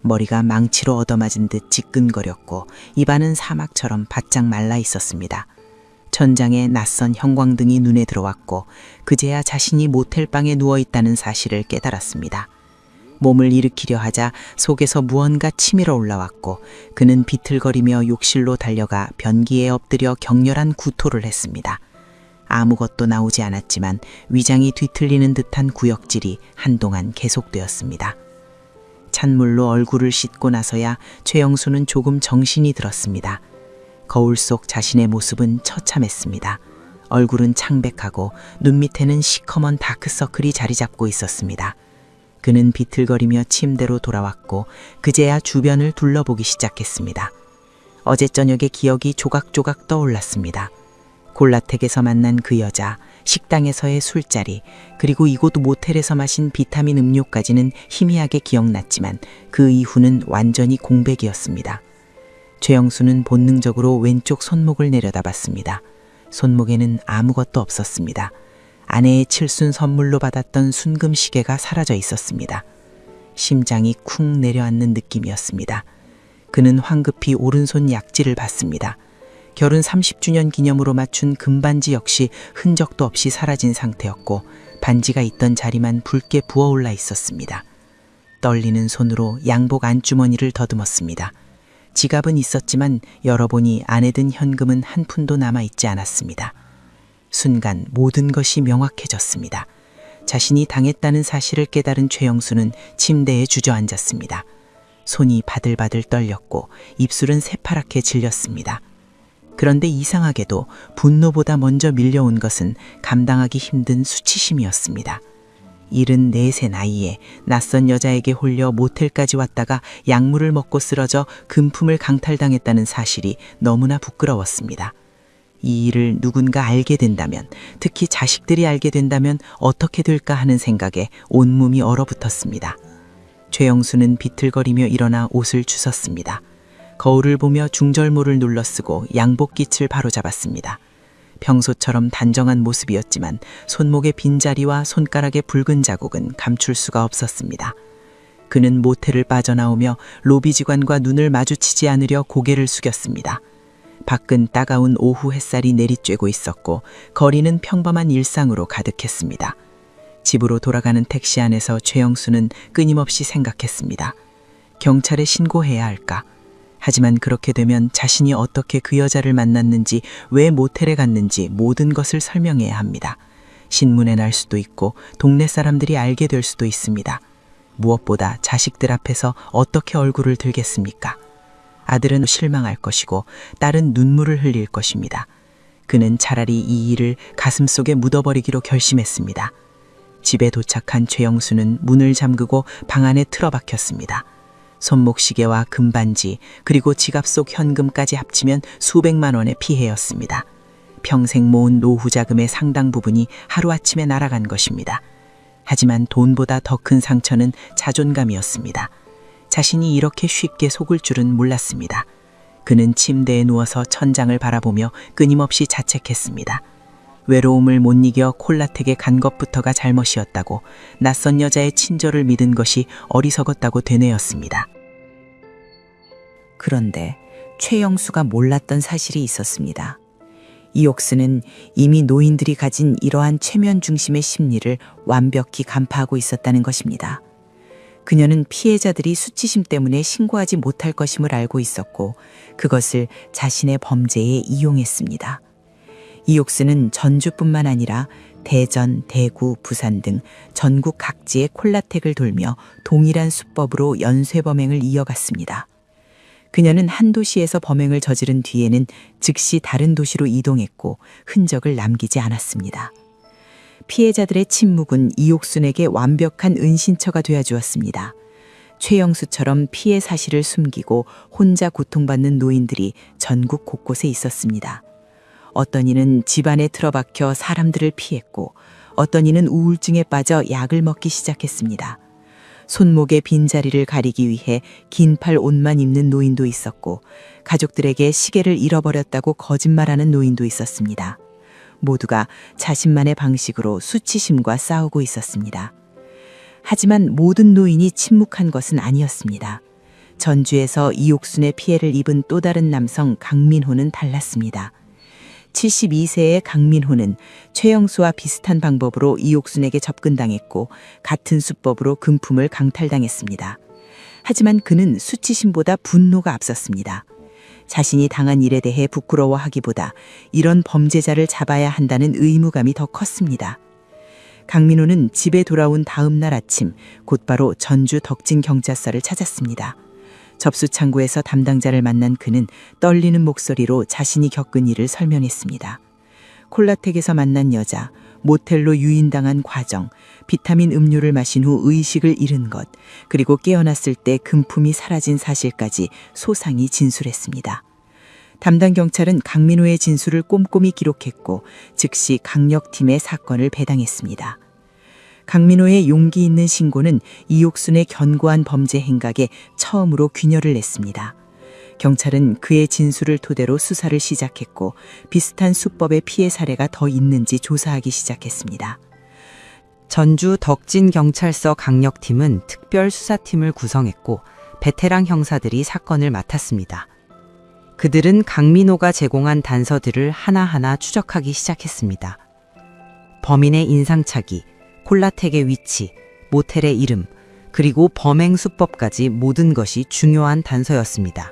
머리가 망치로 얻어맞은 듯 지끈거렸고 입안은 사막처럼 바짝 말라 있었습니다. 천장에 낯선 형광등이 눈에 들어왔고 그제야 자신이 모텔방에 누워있다는 사실을 깨달았습니다. 몸을 일으키려 하자 속에서 무언가 치밀어 올라왔고 그는 비틀거리며 욕실로 달려가 변기에 엎드려 격렬한 구토를 했습니다. 아무것도 나오지 않았지만 위장이 뒤틀리는 듯한 구역질이 한동안 계속되었습니다. 찬물로 얼굴을 씻고 나서야 최영수는 조금 정신이 들었습니다. 거울 속 자신의 모습은 처참했습니다. 얼굴은 창백하고 눈 밑에는 시커먼 다크서클이 자리 잡고 있었습니다. 그는 비틀거리며 침대로 돌아왔고 그제야 주변을 둘러보기 시작했습니다. 어제 저녁의 기억이 조각조각 떠올랐습니다. 골라텍에서 만난 그 여자, 식당에서의 술자리, 그리고 이곳 모텔에서 마신 비타민 음료까지는 희미하게 기억났지만 그 이후는 완전히 공백이었습니다. 최영수는 본능적으로 왼쪽 손목을 내려다봤습니다. 손목에는 아무것도 없었습니다. 아내의 칠순 선물로 받았던 순금 시계가 사라져 있었습니다. 심장이 쿵 내려앉는 느낌이었습니다. 그는 황급히 오른손 약지를 봤습니다. 결혼 30주년 기념으로 맞춘 금반지 역시 흔적도 없이 사라진 상태였고 반지가 있던 자리만 붉게 부어올라 있었습니다. 떨리는 손으로 양복 안주머니를 더듬었습니다. 지갑은 있었지만 열어보니 안에 든 현금은 한 푼도 남아있지 않았습니다. 순간 모든 것이 명확해졌습니다. 자신이 당했다는 사실을 깨달은 최영수는 침대에 주저앉았습니다. 손이 바들바들 떨렸고 입술은 새파랗게 질렸습니다. 그런데 이상하게도 분노보다 먼저 밀려온 것은 감당하기 힘든 수치심이었습니다. 74세 나이에 낯선 여자에게 홀려 모텔까지 왔다가 약물을 먹고 쓰러져 금품을 강탈당했다는 사실이 너무나 부끄러웠습니다. 이 일을 누군가 알게 된다면, 특히 자식들이 알게 된다면 어떻게 될까 하는 생각에 온몸이 얼어붙었습니다. 최영수는 비틀거리며 일어나 옷을 주웠습니다. 거울을 보며 중절모를 눌러쓰고 양복깃을 바로잡았습니다. 평소처럼 단정한 모습이었지만 손목의 빈자리와 손가락의 붉은 자국은 감출 수가 없었습니다. 그는 모텔을 빠져나오며 로비 직원과 눈을 마주치지 않으려 고개를 숙였습니다. 밖은 따가운 오후 햇살이 내리쬐고 있었고 거리는 평범한 일상으로 가득했습니다. 집으로 돌아가는 택시 안에서 최영수는 끊임없이 생각했습니다. 경찰에 신고해야 할까? 하지만 그렇게 되면 자신이 어떻게 그 여자를 만났는지, 왜 모텔에 갔는지 모든 것을 설명해야 합니다. 신문에 날 수도 있고 동네 사람들이 알게 될 수도 있습니다. 무엇보다 자식들 앞에서 어떻게 얼굴을 들겠습니까? 아들은 실망할 것이고 딸은 눈물을 흘릴 것입니다. 그는 차라리 이 일을 가슴속에 묻어버리기로 결심했습니다. 집에 도착한 최영수는 문을 잠그고 방 안에 틀어박혔습니다. 손목시계와 금반지 그리고 지갑 속 현금까지 합치면 수백만 원의 피해였습니다. 평생 모은 노후 자금의 상당 부분이 하루아침에 날아간 것입니다. 하지만 돈보다 더 큰 상처는 자존감이었습니다. 자신이 이렇게 쉽게 속을 줄은 몰랐습니다. 그는 침대에 누워서 천장을 바라보며 끊임없이 자책했습니다. 외로움을 못 이겨 콜라텍에 간 것부터가 잘못이었다고, 낯선 여자의 친절을 믿은 것이 어리석었다고 되뇌었습니다. 그런데 최영수가 몰랐던 사실이 있었습니다. 이옥수는 이미 노인들이 가진 이러한 최면 중심의 심리를 완벽히 간파하고 있었다는 것입니다. 그녀는 피해자들이 수치심 때문에 신고하지 못할 것임을 알고 있었고 그것을 자신의 범죄에 이용했습니다. 이옥수는 전주뿐만 아니라 대전, 대구, 부산 등 전국 각지의 콜라텍을 돌며 동일한 수법으로 연쇄범행을 이어갔습니다. 그녀는 한 도시에서 범행을 저지른 뒤에는 즉시 다른 도시로 이동했고 흔적을 남기지 않았습니다. 피해자들의 침묵은 이옥순에게 완벽한 은신처가 되어주었습니다. 최영수처럼 피해 사실을 숨기고 혼자 고통받는 노인들이 전국 곳곳에 있었습니다. 어떤 이는 집안에 틀어박혀 사람들을 피했고 어떤 이는 우울증에 빠져 약을 먹기 시작했습니다. 손목의 빈자리를 가리기 위해 긴팔 옷만 입는 노인도 있었고 가족들에게 시계를 잃어버렸다고 거짓말하는 노인도 있었습니다. 모두가 자신만의 방식으로 수치심과 싸우고 있었습니다. 하지만 모든 노인이 침묵한 것은 아니었습니다. 전주에서 이옥순의 피해를 입은 또 다른 남성 강민호는 달랐습니다. 72세의 강민호는 최영수와 비슷한 방법으로 이옥순에게 접근당했고 같은 수법으로 금품을 강탈당했습니다. 하지만 그는 수치심보다 분노가 앞섰습니다. 자신이 당한 일에 대해 부끄러워하기보다 이런 범죄자를 잡아야 한다는 의무감이 더 컸습니다. 강민호는 집에 돌아온 다음 날 아침 곧바로 전주 덕진경찰서를 찾았습니다. 접수창구에서 담당자를 만난 그는 떨리는 목소리로 자신이 겪은 일을 설명했습니다. 콜라텍에서 만난 여자, 모텔로 유인당한 과정, 비타민 음료를 마신 후 의식을 잃은 것, 그리고 깨어났을 때 금품이 사라진 사실까지 소상히 진술했습니다. 담당 경찰은 강민호의 진술을 꼼꼼히 기록했고 즉시 강력팀에 사건을 배당했습니다. 강민호의 용기 있는 신고는 이옥순의 견고한 범죄 행각에 처음으로 균열을 냈습니다. 경찰은 그의 진술을 토대로 수사를 시작했고 비슷한 수법의 피해 사례가 더 있는지 조사하기 시작했습니다. 전주 덕진경찰서 강력팀은 특별수사팀을 구성했고 베테랑 형사들이 사건을 맡았습니다. 그들은 강민호가 제공한 단서들을 하나하나 추적하기 시작했습니다. 범인의 인상착의, 콜라텍의 위치, 모텔의 이름, 그리고 범행 수법까지 모든 것이 중요한 단서였습니다.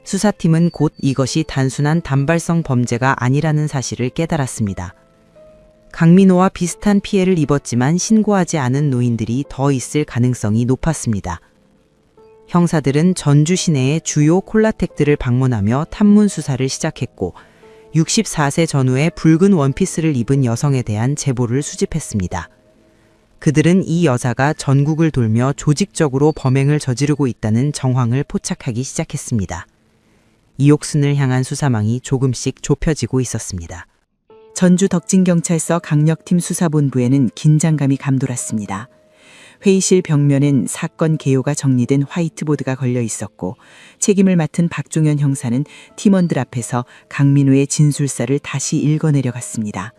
수사팀은 곧 이것이 단순한 단발성 범죄가 아니라는 사실을 깨달았습니다. 강민호와 비슷한 피해를 입었지만 신고하지 않은 노인들이 더 있을 가능성이 높았습니다. 형사들은 전주 시내의 주요 콜라텍들을 방문하며 탐문 수사를 시작했고 64세 전후의 붉은 원피스를 입은 여성에 대한 제보를 수집했습니다. 그들은 이 여자가 전국을 돌며 조직적으로 범행을 저지르고 있다는 정황을 포착하기 시작했습니다. 이옥순을 향한 수사망이 조금씩 좁혀지고 있었습니다. 전주 덕진경찰서 강력팀 수사본부에는 긴장감이 감돌았습니다. 회의실 벽면엔 사건 개요가 정리된 화이트보드가 걸려 있었고 책임을 맡은 박종현 형사는 팀원들 앞에서 강민호의 진술사를 다시 읽어내려갔습니다.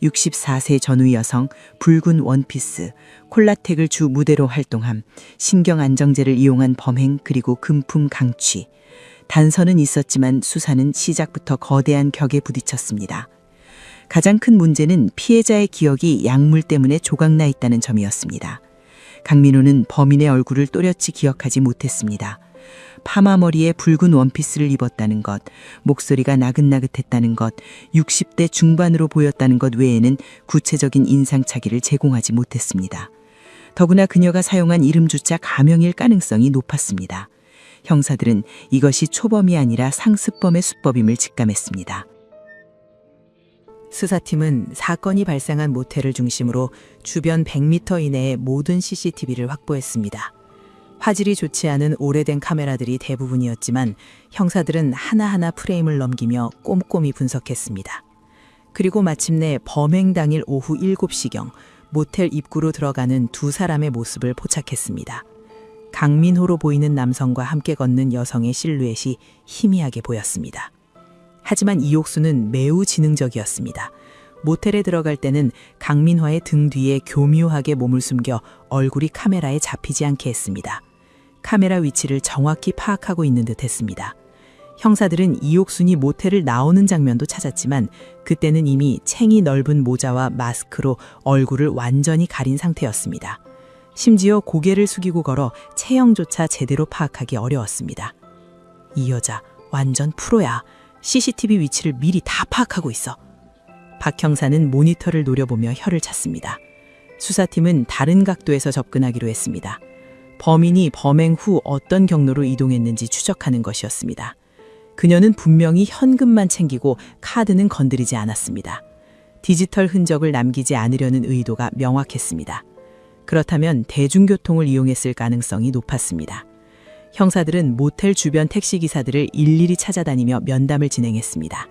64세 전후 여성, 붉은 원피스, 콜라텍을 주 무대로 활동함, 신경안정제를 이용한 범행 그리고 금품 강취. 단서는 있었지만 수사는 시작부터 거대한 벽에 부딪혔습니다. 가장 큰 문제는 피해자의 기억이 약물 때문에 조각나 있다는 점이었습니다. 강민호는 범인의 얼굴을 또렷이 기억하지 못했습니다. 파마머리에 붉은 원피스를 입었다는 것, 목소리가 나긋나긋했다는 것, 60대 중반으로 보였다는 것 외에는 구체적인 인상착의를 제공하지 못했습니다. 더구나 그녀가 사용한 이름조차 가명일 가능성이 높았습니다. 형사들은 이것이 초범이 아니라 상습범의 수법임을 직감했습니다. 수사팀은 사건이 발생한 모텔을 중심으로 주변 100m 이내의 모든 CCTV를 확보했습니다. 화질이 좋지 않은 오래된 카메라들이 대부분이었지만 형사들은 하나하나 프레임을 넘기며 꼼꼼히 분석했습니다. 그리고 마침내 범행 당일 오후 7시경 모텔 입구로 들어가는 두 사람의 모습을 포착했습니다. 강민호로 보이는 남성과 함께 걷는 여성의 실루엣이 희미하게 보였습니다. 하지만 이옥수는 매우 지능적이었습니다. 모텔에 들어갈 때는 강민화의 등 뒤에 교묘하게 몸을 숨겨 얼굴이 카메라에 잡히지 않게 했습니다. 카메라 위치를 정확히 파악하고 있는 듯 했습니다. 형사들은 이옥순이 모텔을 나오는 장면도 찾았지만 그때는 이미 챙이 넓은 모자와 마스크로 얼굴을 완전히 가린 상태였습니다. 심지어 고개를 숙이고 걸어 체형조차 제대로 파악하기 어려웠습니다. 이 여자 완전 프로야. CCTV 위치를 미리 다 파악하고 있어. 박 형사는 모니터를 노려보며 혀를 찼습니다. 수사팀은 다른 각도에서 접근하기로 했습니다. 범인이 범행 후 어떤 경로로 이동했는지 추적하는 것이었습니다. 그녀는 분명히 현금만 챙기고 카드는 건드리지 않았습니다. 디지털 흔적을 남기지 않으려는 의도가 명확했습니다. 그렇다면 대중교통을 이용했을 가능성이 높았습니다. 형사들은 모텔 주변 택시기사들을 일일이 찾아다니며 면담을 진행했습니다.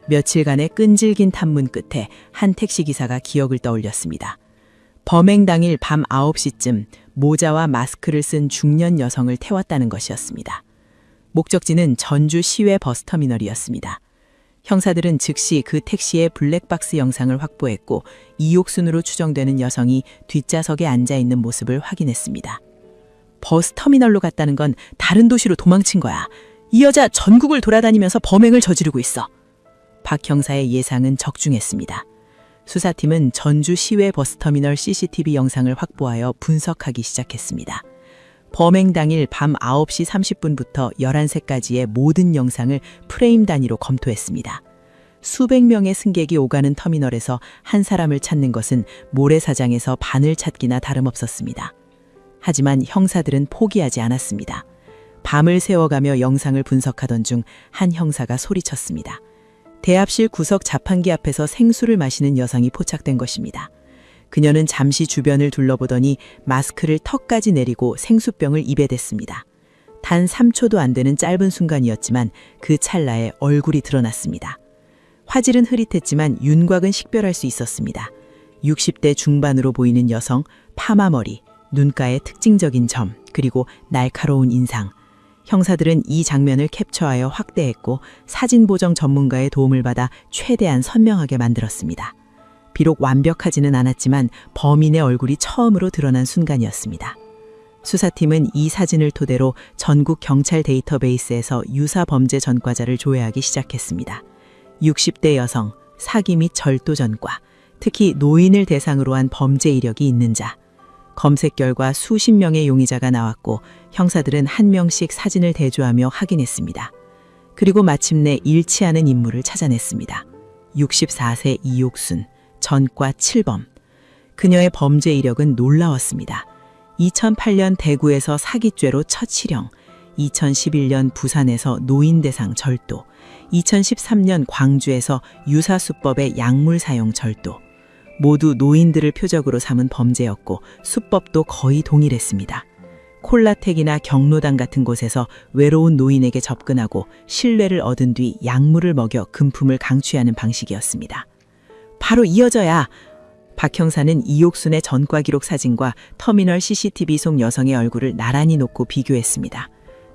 며칠간의 끈질긴 탐문 끝에 한 택시기사가 기억을 떠올렸습니다. 범행 당일 밤 9시쯤 모자와 마스크를 쓴 중년 여성을 태웠다는 것이었습니다. 목적지는 전주 시외 버스터미널이었습니다. 형사들은 즉시 그 택시의 블랙박스 영상을 확보했고 이옥순으로 추정되는 여성이 뒷좌석에 앉아있는 모습을 확인했습니다. 버스터미널로 갔다는 건 다른 도시로 도망친 거야. 이 여자 전국을 돌아다니면서 범행을 저지르고 있어. 박 형사의 예상은 적중했습니다. 수사팀은 전주 시외 버스터미널 CCTV 영상을 확보하여 분석하기 시작했습니다. 범행 당일 밤 9시 30분부터 11시까지의 모든 영상을 프레임 단위로 검토했습니다. 수백 명의 승객이 오가는 터미널에서 한 사람을 찾는 것은 모래사장에서 바늘 찾기나 다름없었습니다. 하지만 형사들은 포기하지 않았습니다. 밤을 새워가며 영상을 분석하던 중 한 형사가 소리쳤습니다. 대합실 구석 자판기 앞에서 생수를 마시는 여성이 포착된 것입니다. 그녀는 잠시 주변을 둘러보더니 마스크를 턱까지 내리고 생수병을 입에 댔습니다. 단 3초도 안 되는 짧은 순간이었지만 그 찰나에 얼굴이 드러났습니다. 화질은 흐릿했지만 윤곽은 식별할 수 있었습니다. 60대 중반으로 보이는 여성, 파마머리, 눈가의 특징적인 점, 그리고 날카로운 인상. 형사들은 이 장면을 캡처하여 확대했고 사진 보정 전문가의 도움을 받아 최대한 선명하게 만들었습니다. 비록 완벽하지는 않았지만 범인의 얼굴이 처음으로 드러난 순간이었습니다. 수사팀은 이 사진을 토대로 전국 경찰 데이터베이스에서 유사 범죄 전과자를 조회하기 시작했습니다. 60대 여성, 사기 및 절도 전과, 특히 노인을 대상으로 한 범죄 이력이 있는 자. 검색 결과 수십 명의 용의자가 나왔고 형사들은 한 명씩 사진을 대조하며 확인했습니다. 그리고 마침내 일치하는 인물을 찾아냈습니다. 64세 이옥순, 전과 7범. 그녀의 범죄 이력은 놀라웠습니다. 2008년 대구에서 사기죄로 첫 실형, 2011년 부산에서 노인 대상 절도, 2013년 광주에서 유사수법의 약물 사용 절도. 모두 노인들을 표적으로 삼은 범죄였고 수법도 거의 동일했습니다. 콜라텍이나 경로당 같은 곳에서 외로운 노인에게 접근하고 신뢰를 얻은 뒤 약물을 먹여 금품을 강취하는 방식이었습니다. 바로 이 여자야. 박 형사는 이옥순의 전과 기록 사진과 터미널 CCTV 속 여성의 얼굴을 나란히 놓고 비교했습니다.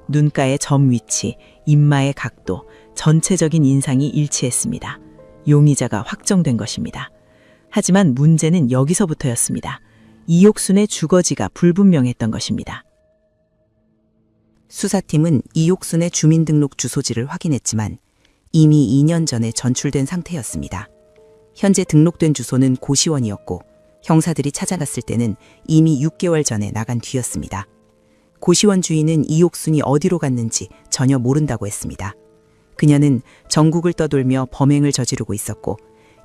눈가의 점 위치, 이마의 각도, 전체적인 인상이 일치했습니다. 용의자가 확정된 것입니다. 하지만 문제는 여기서부터였습니다. 이옥순의 주거지가 불분명했던 것입니다. 수사팀은 이옥순의 주민등록 주소지를 확인했지만 이미 2년 전에 전출된 상태였습니다. 현재 등록된 주소는 고시원이었고 형사들이 찾아갔을 때는 이미 6개월 전에 나간 뒤였습니다. 고시원 주인은 이옥순이 어디로 갔는지 전혀 모른다고 했습니다. 그녀는 전국을 떠돌며 범행을 저지르고 있었고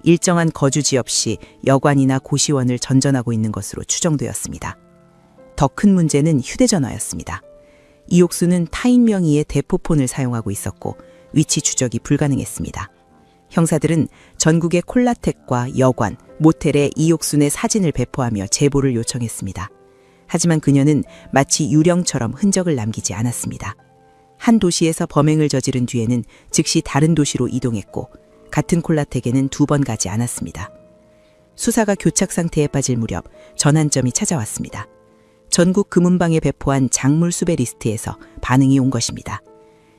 일정한 거주지 없이 여관이나 고시원을 전전하고 있는 것으로 추정되었습니다. 더 큰 문제는 휴대전화였습니다. 이옥순은 타인 명의의 대포폰을 사용하고 있었고 위치 추적이 불가능했습니다. 형사들은 전국의 콜라텍과 여관, 모텔에 이옥순의 사진을 배포하며 제보를 요청했습니다. 하지만 그녀는 마치 유령처럼 흔적을 남기지 않았습니다. 한 도시에서 범행을 저지른 뒤에는 즉시 다른 도시로 이동했고 같은 콜라텍에는 2번 가지 않았습니다. 수사가 교착 상태에 빠질 무렵 전환점이 찾아왔습니다. 전국 금은방에 배포한 작물 수배 리스트에서 반응이 온 것입니다.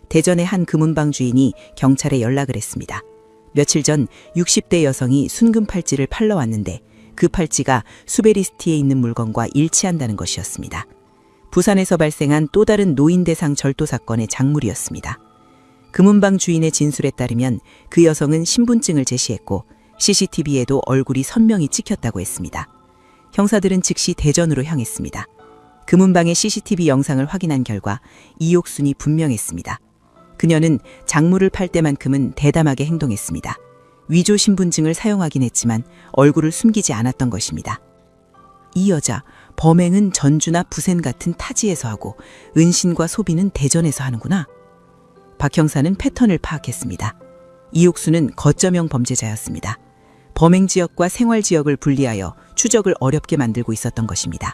대전의 한 금은방 주인이 경찰에 연락을 했습니다. 며칠 전 60대 여성이 순금 팔찌를 팔러 왔는데 그 팔찌가 수배 리스트에 있는 물건과 일치한다는 것이었습니다. 부산에서 발생한 또 다른 노인 대상 절도 사건의 작물이었습니다. 금은방 주인의 진술에 따르면 그 여성은 신분증을 제시했고 CCTV에도 얼굴이 선명히 찍혔다고 했습니다. 형사들은 즉시 대전으로 향했습니다. 금은방의 CCTV 영상을 확인한 결과 이옥순이 분명했습니다. 그녀는 작물을 팔 때만큼은 대담하게 행동했습니다. 위조 신분증을 사용하긴 했지만 얼굴을 숨기지 않았던 것입니다. 이 여자, 범행은 전주나 부산 같은 타지에서 하고 은신과 소비는 대전에서 하는구나. 박 형사는 패턴을 파악했습니다. 이옥수는 거점형 범죄자였습니다. 범행 지역과 생활 지역을 분리하여 추적을 어렵게 만들고 있었던 것입니다.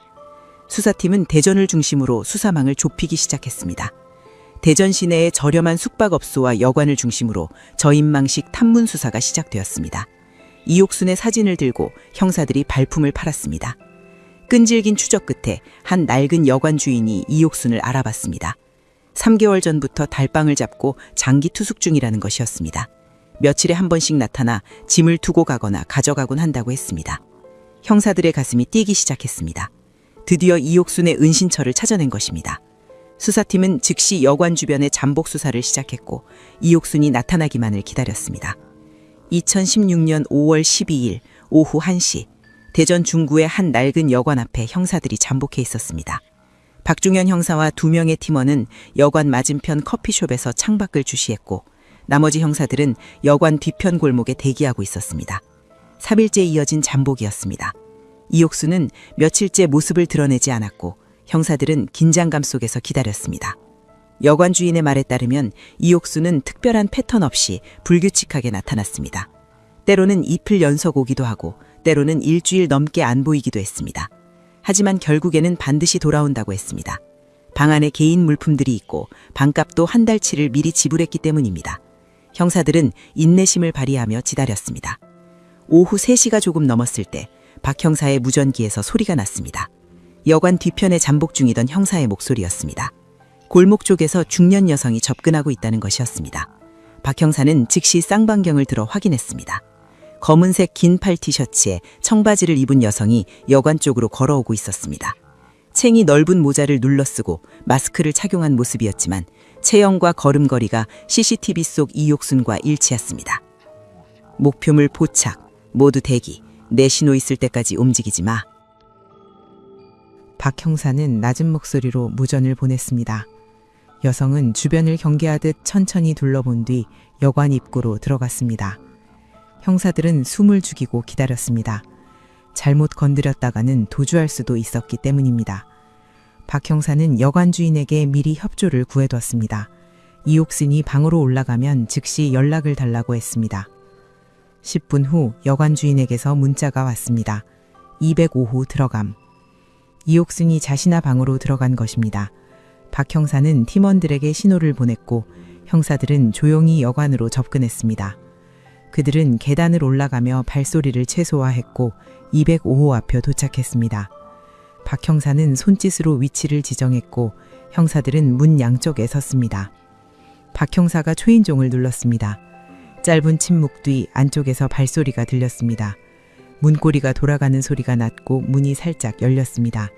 수사팀은 대전을 중심으로 수사망을 좁히기 시작했습니다. 대전 시내의 저렴한 숙박업소와 여관을 중심으로 저인망식 탐문 수사가 시작되었습니다. 이옥순의 사진을 들고 형사들이 발품을 팔았습니다. 끈질긴 추적 끝에 한 낡은 여관 주인이 이옥순을 알아봤습니다. 3개월 전부터 달방을 잡고 장기 투숙 중이라는 것이었습니다. 며칠에 한 번씩 나타나 짐을 두고 가거나 가져가곤 한다고 했습니다. 형사들의 가슴이 뛰기 시작했습니다. 드디어 이옥순의 은신처를 찾아낸 것입니다. 수사팀은 즉시 여관 주변의 잠복 수사를 시작했고 이옥순이 나타나기만을 기다렸습니다. 2016년 5월 12일 오후 1시 대전 중구의 한 낡은 여관 앞에 형사들이 잠복해 있었습니다. 박중현 형사와 2명의 팀원은 여관 맞은편 커피숍에서 창밖을 주시했고 나머지 형사들은 여관 뒤편 골목에 대기하고 있었습니다. 3일째 이어진 잠복이었습니다. 이옥순은 며칠째 모습을 드러내지 않았고 형사들은 긴장감 속에서 기다렸습니다. 여관 주인의 말에 따르면 이옥수는 특별한 패턴 없이 불규칙하게 나타났습니다. 때로는 이틀 연속 오기도 하고 때로는 일주일 넘게 안 보이기도 했습니다. 하지만 결국에는 반드시 돌아온다고 했습니다. 방 안에 개인 물품들이 있고 방값도 한 달치를 미리 지불했기 때문입니다. 형사들은 인내심을 발휘하며 기다렸습니다. 오후 3시가 조금 넘었을 때 박 형사의 무전기에서 소리가 났습니다. 여관 뒤편에 잠복 중이던 형사의 목소리였습니다. 골목 쪽에서 중년 여성이 접근하고 있다는 것이었습니다. 박 형사는 즉시 쌍방경을 들어 확인했습니다. 검은색 긴 팔 티셔츠에 청바지를 입은 여성이 여관 쪽으로 걸어오고 있었습니다. 챙이 넓은 모자를 눌러쓰고 마스크를 착용한 모습이었지만 체형과 걸음걸이가 CCTV 속 이옥순과 일치했습니다. 목표물 포착, 모두 대기, 내 신호 있을 때까지 움직이지 마. 박 형사는 낮은 목소리로 무전을 보냈습니다. 여성은 주변을 경계하듯 천천히 둘러본 뒤 여관 입구로 들어갔습니다. 형사들은 숨을 죽이고 기다렸습니다. 잘못 건드렸다가는 도주할 수도 있었기 때문입니다. 박 형사는 여관 주인에게 미리 협조를 구해뒀습니다. 이옥순이 방으로 올라가면 즉시 연락을 달라고 했습니다. 10분 후 여관 주인에게서 문자가 왔습니다. 205호 들어감. 이옥순이 자신의 방으로 들어간 것입니다. 박 형사는 팀원들에게 신호를 보냈고 형사들은 조용히 여관으로 접근했습니다. 그들은 계단을 올라가며 발소리를 최소화했고 205호 앞에 도착했습니다. 박 형사는 손짓으로 위치를 지정했고 형사들은 문 양쪽에 섰습니다. 박 형사가 초인종을 눌렀습니다. 짧은 침묵 뒤 안쪽에서 발소리가 들렸습니다. 문고리가 돌아가는 소리가 났고 문이 살짝 열렸습니다.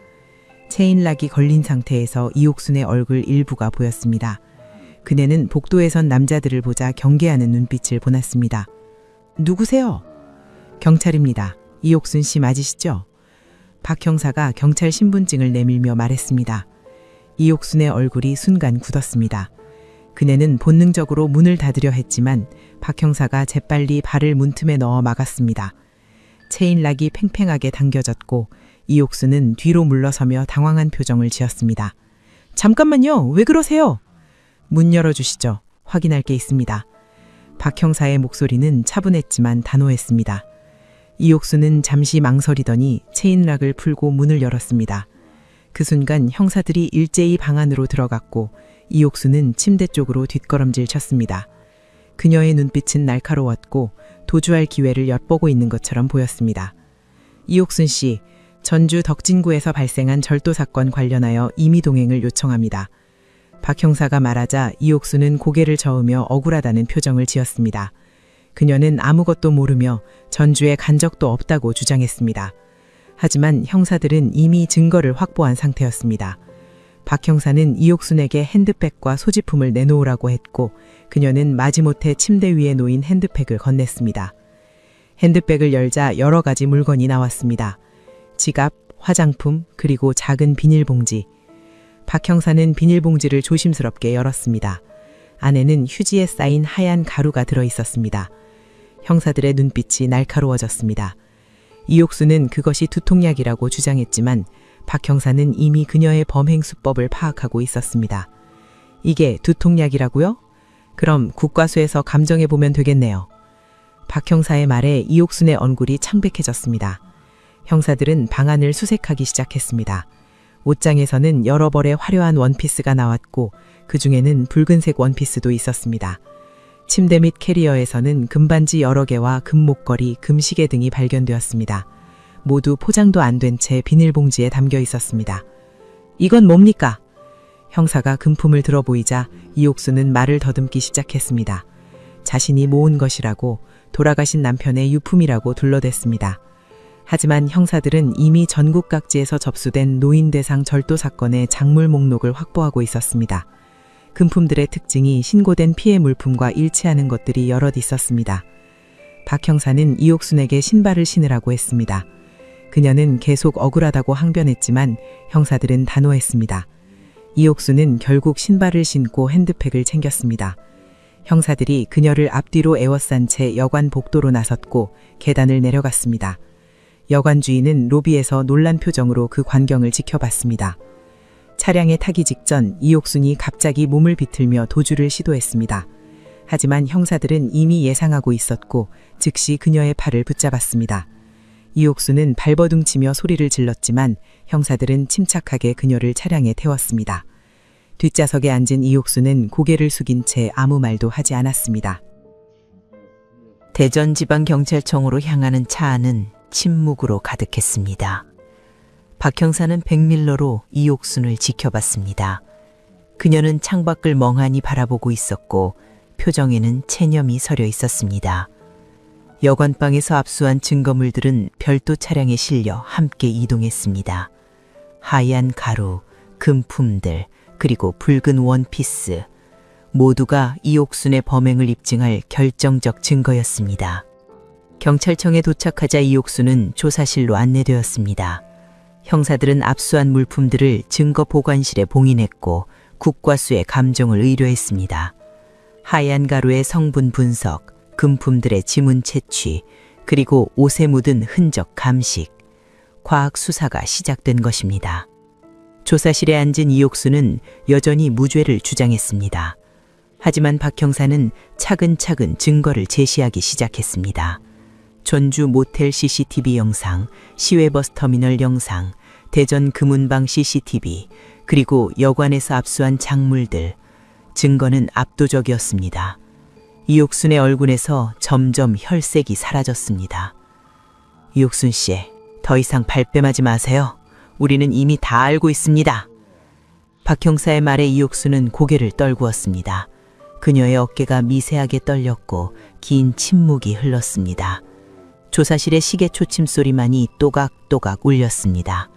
체인락이 걸린 상태에서 이옥순의 얼굴 일부가 보였습니다. 그녀는 복도에 선 남자들을 보자 경계하는 눈빛을 보냈습니다. 누구세요? 경찰입니다. 이옥순 씨 맞으시죠? 박 형사가 경찰 신분증을 내밀며 말했습니다. 이옥순의 얼굴이 순간 굳었습니다. 그녀는 본능적으로 문을 닫으려 했지만 박 형사가 재빨리 발을 문틈에 넣어 막았습니다. 체인락이 팽팽하게 당겨졌고 이옥순은 뒤로 물러서며 당황한 표정을 지었습니다. 잠깐만요. 왜 그러세요? 문 열어주시죠. 확인할 게 있습니다. 박 형사의 목소리는 차분했지만 단호했습니다. 이옥순은 잠시 망설이더니 체인락을 풀고 문을 열었습니다. 그 순간 형사들이 일제히 방 안으로 들어갔고 이옥순은 침대 쪽으로 뒷걸음질 쳤습니다. 그녀의 눈빛은 날카로웠고 도주할 기회를 엿보고 있는 것처럼 보였습니다. 이옥순 씨, 전주 덕진구에서 발생한 절도 사건 관련하여 임의 동행을 요청합니다. 박 형사가 말하자 이옥순은 고개를 저으며 억울하다는 표정을 지었습니다. 그녀는 아무것도 모르며 전주에 간 적도 없다고 주장했습니다. 하지만 형사들은 이미 증거를 확보한 상태였습니다. 박 형사는 이옥순에게 핸드백과 소지품을 내놓으라고 했고 그녀는 마지못해 침대 위에 놓인 핸드백을 건넸습니다. 핸드백을 열자 여러 가지 물건이 나왔습니다. 지갑, 화장품, 그리고 작은 비닐봉지. 박 형사는 비닐봉지를 조심스럽게 열었습니다. 안에는 휴지에 쌓인 하얀 가루가 들어있었습니다. 형사들의 눈빛이 날카로워졌습니다. 이옥수는 그것이 두통약이라고 주장했지만 박 형사는 이미 그녀의 범행 수법을 파악하고 있었습니다. 이게 두통약이라고요? 그럼 국과수에서 감정해보면 되겠네요. 박 형사의 말에 이옥순의 얼굴이 창백해졌습니다. 형사들은 방안을 수색하기 시작했습니다. 옷장에서는 여러 벌의 화려한 원피스가 나왔고 그 중에는 붉은색 원피스도 있었습니다. 침대 및 캐리어에서는 금반지 여러 개와 금목걸이, 금시계 등이 발견되었습니다. 모두 포장도 안 된 채 비닐봉지에 담겨 있었습니다. 이건 뭡니까? 형사가 금품을 들어보이자 이옥수는 말을 더듬기 시작했습니다. 자신이 모은 것이라고, 돌아가신 남편의 유품이라고 둘러댔습니다. 하지만 형사들은 이미 전국 각지에서 접수된 노인 대상 절도 사건의 작물 목록을 확보하고 있었습니다. 금품들의 특징이 신고된 피해 물품과 일치하는 것들이 여럿 있었습니다. 박 형사는 이옥순에게 신발을 신으라고 했습니다. 그녀는 계속 억울하다고 항변했지만 형사들은 단호했습니다. 이옥순은 결국 신발을 신고 핸드백을 챙겼습니다. 형사들이 그녀를 앞뒤로 에워싼 채 여관 복도로 나섰고 계단을 내려갔습니다. 여관 주인은 로비에서 놀란 표정으로 그 광경을 지켜봤습니다. 차량에 타기 직전 이옥순이 갑자기 몸을 비틀며 도주를 시도했습니다. 하지만 형사들은 이미 예상하고 있었고 즉시 그녀의 팔을 붙잡았습니다. 이옥순은 발버둥치며 소리를 질렀지만 형사들은 침착하게 그녀를 차량에 태웠습니다. 뒷좌석에 앉은 이옥순은 고개를 숙인 채 아무 말도 하지 않았습니다. 대전지방경찰청으로 향하는 차 안은 침묵으로 가득했습니다. 박 형사는 백밀러로 이옥순을 지켜봤습니다. 그녀는 창밖을 멍하니 바라보고 있었고 표정에는 체념이 서려 있었습니다. 여관방에서 압수한 증거물들은 별도 차량에 실려 함께 이동했습니다. 하얀 가루, 금품들, 그리고 붉은 원피스, 모두가 이옥순의 범행을 입증할 결정적 증거였습니다. 경찰청에 도착하자 이옥순은 조사실로 안내되었습니다. 형사들은 압수한 물품들을 증거 보관실에 봉인했고 국과수에 감정을 의뢰했습니다. 하얀 가루의 성분 분석, 금품들의 지문 채취, 그리고 옷에 묻은 흔적 감식, 과학 수사가 시작된 것입니다. 조사실에 앉은 이옥수는 여전히 무죄를 주장했습니다. 하지만 박 형사는 차근차근 증거를 제시하기 시작했습니다. 전주 모텔 CCTV 영상, 시외버스 터미널 영상, 대전 금운방 CCTV, 그리고 여관에서 압수한 작물들, 증거는 압도적이었습니다. 이옥순의 얼굴에서 점점 혈색이 사라졌습니다. 이옥순 씨, 더 이상 발뺌하지 마세요. 우리는 이미 다 알고 있습니다. 박 형사의 말에 이옥순은 고개를 떨구었습니다. 그녀의 어깨가 미세하게 떨렸고 긴 침묵이 흘렀습니다. 조사실의 시계 초침 소리만이 또각또각 울렸습니다.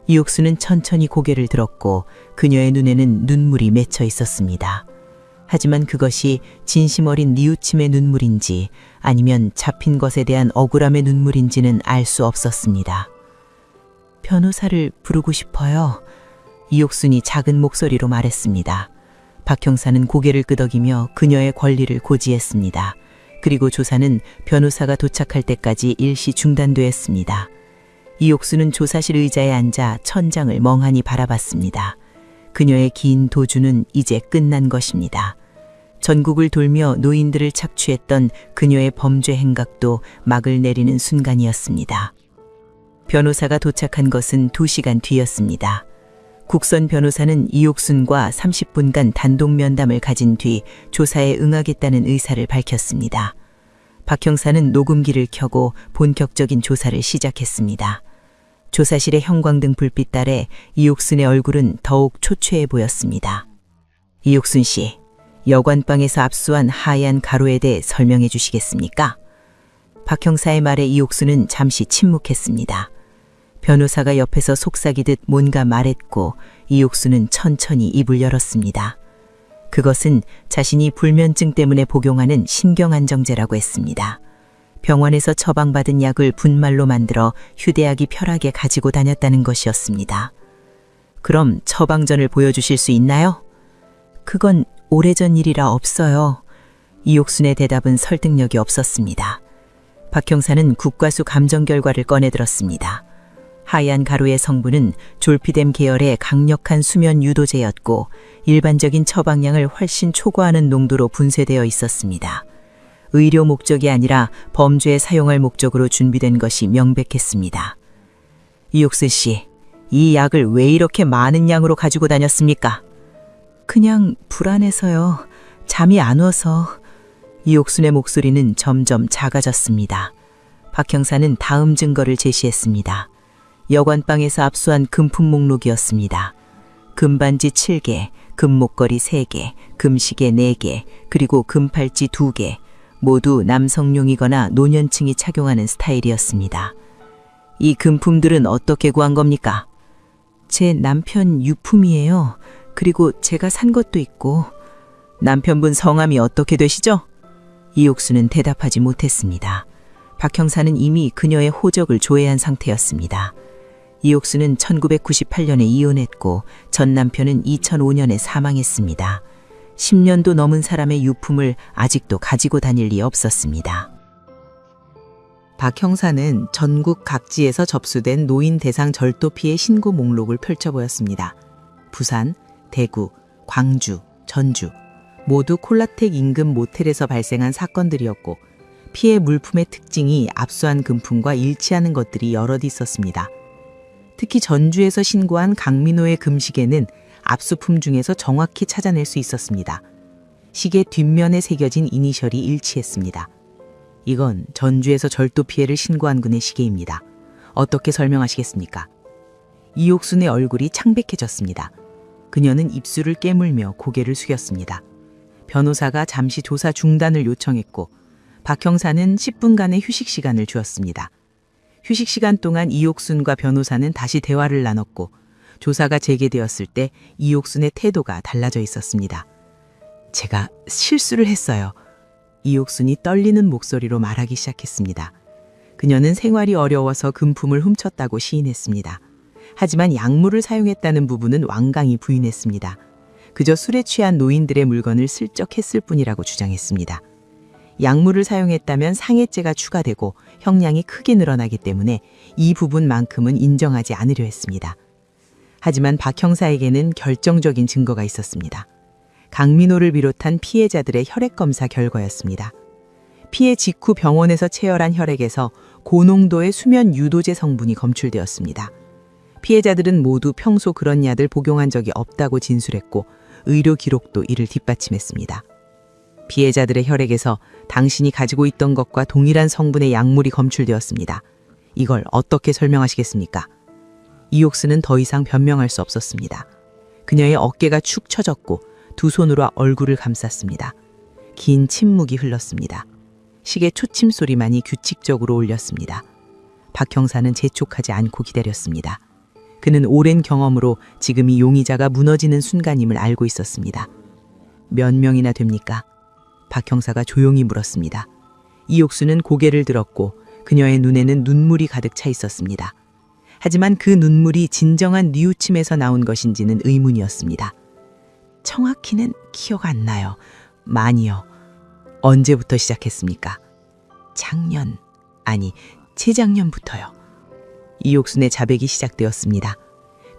이옥순은 천천히 고개를 들었고 그녀의 눈에는 눈물이 맺혀 있었습니다. 하지만 그것이 진심 어린 뉘우침의 눈물인지 아니면 잡힌 것에 대한 억울함의 눈물인지는 알 수 없었습니다. 변호사를 부르고 싶어요. 이옥순이 작은 목소리로 말했습니다. 박 형사는 고개를 끄덕이며 그녀의 권리를 고지했습니다. 그리고 조사는 변호사가 도착할 때까지 일시 중단되었습니다. 이옥수는 조사실 의자에 앉아 천장을 멍하니 바라봤습니다. 그녀의 긴 도주는 이제 끝난 것입니다. 전국을 돌며 노인들을 착취했던 그녀의 범죄 행각도 막을 내리는 순간이었습니다. 변호사가 도착한 것은 2시간 뒤였습니다. 국선 변호사는 이옥순과 30분간 단독 면담을 가진 뒤 조사에 응하겠다는 의사를 밝혔습니다. 박 형사는 녹음기를 켜고 본격적인 조사를 시작했습니다. 조사실의 형광등 불빛 아래 이옥순의 얼굴은 더욱 초췌해 보였습니다. 이옥순 씨, 여관방에서 압수한 하얀 가로에 대해 설명해 주시겠습니까? 박 형사의 말에 이옥순은 잠시 침묵했습니다. 변호사가 옆에서 속삭이듯 뭔가 말했고 이옥순은 천천히 입을 열었습니다. 그것은 자신이 불면증 때문에 복용하는 신경안정제라고 했습니다. 병원에서 처방받은 약을 분말로 만들어 휴대하기 편하게 가지고 다녔다는 것이었습니다. 그럼 처방전을 보여주실 수 있나요? 그건 오래전 일이라 없어요. 이옥순의 대답은 설득력이 없었습니다. 박 형사는 국과수 감정 결과를 꺼내들었습니다. 하얀 가루의 성분은 졸피뎀 계열의 강력한 수면 유도제였고 일반적인 처방량을 훨씬 초과하는 농도로 분쇄되어 있었습니다. 의료 목적이 아니라 범죄에 사용할 목적으로 준비된 것이 명백했습니다. 이옥순 씨, 이 약을 왜 이렇게 많은 양으로 가지고 다녔습니까? 그냥 불안해서요. 잠이 안 와서. 이옥순의 목소리는 점점 작아졌습니다. 박 형사는 다음 증거를 제시했습니다. 여관방에서 압수한 금품 목록이었습니다. 금반지 7개, 금목걸이 3개, 금시계 4개, 그리고 금팔찌 2개, 모두 남성용이거나 노년층이 착용하는 스타일이었습니다. 이 금품들은 어떻게 구한 겁니까? 제 남편 유품이에요. 그리고 제가 산 것도 있고. 남편분 성함이 어떻게 되시죠? 이옥수는 대답하지 못했습니다. 박 형사는 이미 그녀의 호적을 조회한 상태였습니다. 이옥수는 1998년에 이혼했고 전 남편은 2005년에 사망했습니다. 10년도 넘은 사람의 유품을 아직도 가지고 다닐 리 없었습니다. 박 형사는 전국 각지에서 접수된 노인 대상 절도 피해 신고 목록을 펼쳐 보였습니다. 부산, 대구, 광주, 전주 모두 콜라텍 인근 모텔에서 발생한 사건들이었고 피해 물품의 특징이 압수한 금품과 일치하는 것들이 여럿 있었습니다. 특히 전주에서 신고한 강민호의 금시계는 압수품 중에서 정확히 찾아낼 수 있었습니다. 시계 뒷면에 새겨진 이니셜이 일치했습니다. 이건 전주에서 절도 피해를 신고한 분의 시계입니다. 어떻게 설명하시겠습니까? 이옥순의 얼굴이 창백해졌습니다. 그녀는 입술을 깨물며 고개를 숙였습니다. 변호사가 잠시 조사 중단을 요청했고 박 형사는 10분간의 휴식 시간을 주었습니다. 휴식 시간 동안 이옥순과 변호사는 다시 대화를 나눴고 조사가 재개되었을 때 이옥순의 태도가 달라져 있었습니다. 제가 실수를 했어요. 이옥순이 떨리는 목소리로 말하기 시작했습니다. 그녀는 생활이 어려워서 금품을 훔쳤다고 시인했습니다. 하지만 약물을 사용했다는 부분은 완강히 부인했습니다. 그저 술에 취한 노인들의 물건을 슬쩍 했을 뿐이라고 주장했습니다. 약물을 사용했다면 상해죄가 추가되고 형량이 크게 늘어나기 때문에 이 부분만큼은 인정하지 않으려 했습니다. 하지만 박 형사에게는 결정적인 증거가 있었습니다. 강민호를 비롯한 피해자들의 혈액검사 결과였습니다. 피해 직후 병원에서 채혈한 혈액에서 고농도의 수면 유도제 성분이 검출되었습니다. 피해자들은 모두 평소 그런 약을 복용한 적이 없다고 진술했고 의료 기록도 이를 뒷받침했습니다. 피해자들의 혈액에서 당신이 가지고 있던 것과 동일한 성분의 약물이 검출되었습니다. 이걸 어떻게 설명하시겠습니까? 이옥수는 더 이상 변명할 수 없었습니다. 그녀의 어깨가 축 처졌고 두 손으로 얼굴을 감쌌습니다. 긴 침묵이 흘렀습니다. 시계 초침 소리만이 규칙적으로 울렸습니다. 박 형사는 재촉하지 않고 기다렸습니다. 그는 오랜 경험으로 지금 이 용의자가 무너지는 순간임을 알고 있었습니다. 몇 명이나 됩니까? 박 형사가 조용히 물었습니다. 이옥수는 고개를 들었고 그녀의 눈에는 눈물이 가득 차 있었습니다. 하지만 그 눈물이 진정한 뉘우침에서 나온 것인지는 의문이었습니다. 정확히는 기억 안 나요. 많이요. 언제부터 시작했습니까? 작년, 아니 재작년부터요. 이옥순의 자백이 시작되었습니다.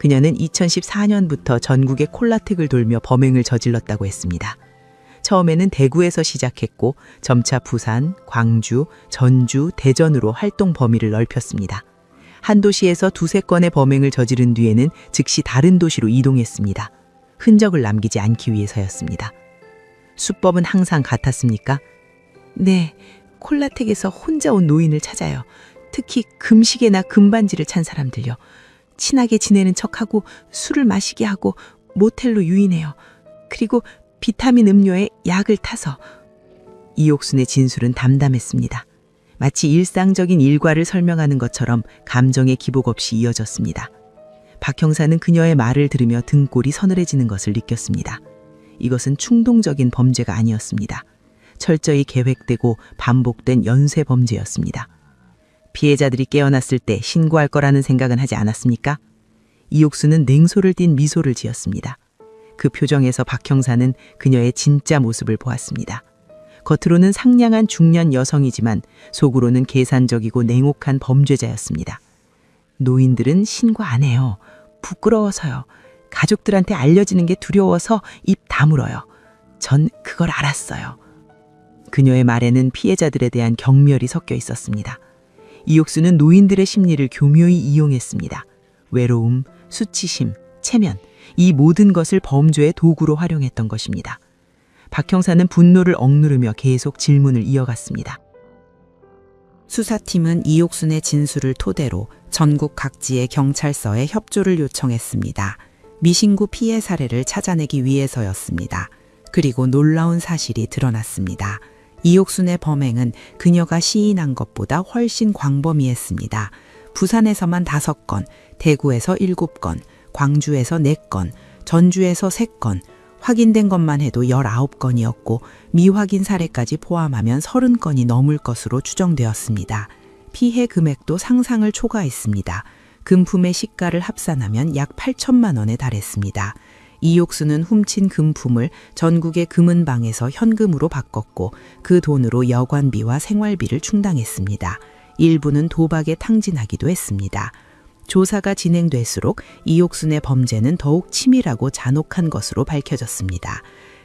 그녀는 2014년부터 전국의 콜라텍을 돌며 범행을 저질렀다고 했습니다. 처음에는 대구에서 시작했고 점차 부산, 광주, 전주, 대전으로 활동 범위를 넓혔습니다. 한 도시에서 두세 건의 범행을 저지른 뒤에는 즉시 다른 도시로 이동했습니다. 흔적을 남기지 않기 위해서였습니다. 수법은 항상 같았습니까? 네, 콜라텍에서 혼자 온 노인을 찾아요. 특히 금시계나 금반지를 찬 사람들요. 친하게 지내는 척하고 술을 마시게 하고 모텔로 유인해요. 그리고 비타민 음료에 약을 타서. 이옥순의 진술은 담담했습니다. 마치 일상적인 일과를 설명하는 것처럼 감정의 기복 없이 이어졌습니다. 박 형사는 그녀의 말을 들으며 등골이 서늘해지는 것을 느꼈습니다. 이것은 충동적인 범죄가 아니었습니다. 철저히 계획되고 반복된 연쇄 범죄였습니다. 피해자들이 깨어났을 때 신고할 거라는 생각은 하지 않았습니까? 이옥수는 냉소를 띤 미소를 지었습니다. 그 표정에서 박 형사는 그녀의 진짜 모습을 보았습니다. 겉으로는 상냥한 중년 여성이지만 속으로는 계산적이고 냉혹한 범죄자였습니다. 노인들은 신고 안 해요. 부끄러워서요. 가족들한테 알려지는 게 두려워서 입 다물어요. 전 그걸 알았어요. 그녀의 말에는 피해자들에 대한 경멸이 섞여 있었습니다. 이옥수는 노인들의 심리를 교묘히 이용했습니다. 외로움, 수치심, 체면, 이 모든 것을 범죄의 도구로 활용했던 것입니다. 박 형사는 분노를 억누르며 계속 질문을 이어갔습니다. 수사팀은 이옥순의 진술을 토대로 전국 각지의 경찰서에 협조를 요청했습니다. 미신고 피해 사례를 찾아내기 위해서였습니다. 그리고 놀라운 사실이 드러났습니다. 이옥순의 범행은 그녀가 시인한 것보다 훨씬 광범위했습니다. 부산에서만 5건, 대구에서 7건, 광주에서 4건, 전주에서 3건, 확인된 것만 해도 19건이었고 미확인 사례까지 포함하면 30건이 넘을 것으로 추정되었습니다. 피해 금액도 상상을 초과했습니다. 금품의 시가를 합산하면 약 8천만 원에 달했습니다. 이옥수는 훔친 금품을 전국의 금은방에서 현금으로 바꿨고 그 돈으로 여관비와 생활비를 충당했습니다. 일부는 도박에 탕진하기도 했습니다. 조사가 진행될수록 이옥순의 범죄는 더욱 치밀하고 잔혹한 것으로 밝혀졌습니다.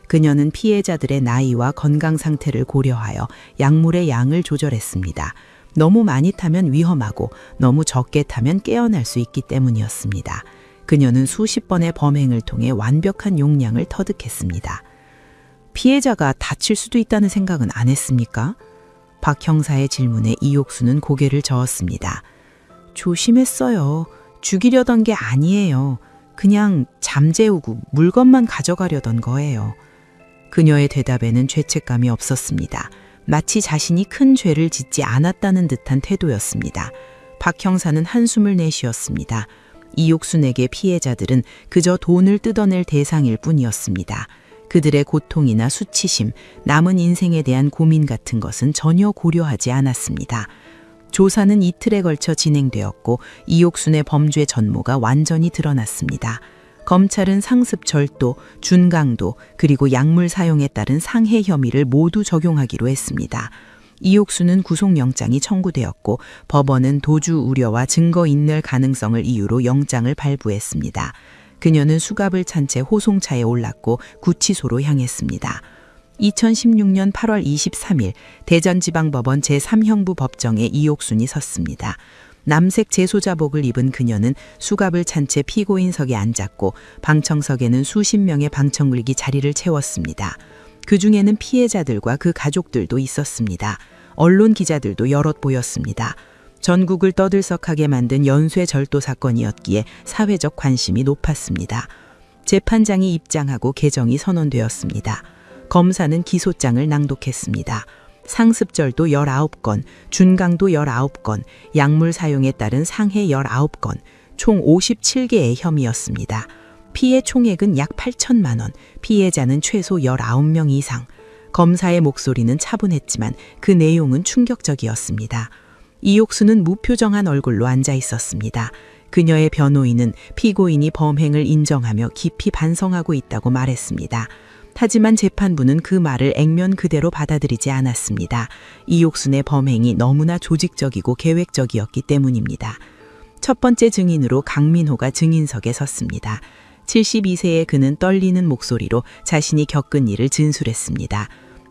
그녀는 피해자들의 나이와 건강 상태를 고려하여 약물의 양을 조절했습니다. 너무 많이 타면 위험하고 너무 적게 타면 깨어날 수 있기 때문이었습니다. 그녀는 수십 번의 범행을 통해 완벽한 용량을 터득했습니다. 피해자가 다칠 수도 있다는 생각은 안 했습니까? 박 형사의 질문에 이옥수는 고개를 저었습니다. 조심했어요. 죽이려던 게 아니에요. 그냥 잠재우고 물건만 가져가려던 거예요. 그녀의 대답에는 죄책감이 없었습니다. 마치 자신이 큰 죄를 짓지 않았다는 듯한 태도였습니다. 박 형사는 한숨을 내쉬었습니다. 이옥순에게 피해자들은 그저 돈을 뜯어낼 대상일 뿐이었습니다. 그들의 고통이나 수치심, 남은 인생에 대한 고민 같은 것은 전혀 고려하지 않았습니다. 조사는 이틀에 걸쳐 진행되었고 이옥순의 범죄 전모가 완전히 드러났습니다. 검찰은 상습 절도, 준강도, 그리고 약물 사용에 따른 상해 혐의를 모두 적용하기로 했습니다. 이옥수는 구속영장이 청구되었고 법원은 도주 우려와 증거 인멸 가능성을 이유로 영장을 발부했습니다. 그녀는 수갑을 찬 채 호송차에 올랐고 구치소로 향했습니다. 2016년 8월 23일 대전지방법원 제3형부 법정에 이옥순이 섰습니다. 남색 재소자복을 입은 그녀는 수갑을 찬 채 피고인석에 앉았고 방청석에는 수십 명의 방청객이 자리를 채웠습니다. 그 중에는 피해자들과 그 가족들도 있었습니다. 언론 기자들도 여럿 보였습니다. 전국을 떠들썩하게 만든 연쇄 절도 사건이었기에 사회적 관심이 높았습니다. 재판장이 입장하고 개정이 선언되었습니다. 검사는 기소장을 낭독했습니다. 상습절도 19건, 준강도 19건, 약물 사용에 따른 상해 19건, 총 57개의 혐의였습니다. 피해 총액은 약 8천만 원, 피해자는 최소 19명 이상. 검사의 목소리는 차분했지만 그 내용은 충격적이었습니다. 이옥수는 무표정한 얼굴로 앉아 있었습니다. 그녀의 변호인은 피고인이 범행을 인정하며 깊이 반성하고 있다고 말했습니다. 하지만 재판부는 그 말을 액면 그대로 받아들이지 않았습니다. 이옥순의 범행이 너무나 조직적이고 계획적이었기 때문입니다. 첫 번째 증인으로 강민호가 증인석에 섰습니다. 72세의 그는 떨리는 목소리로 자신이 겪은 일을 진술했습니다.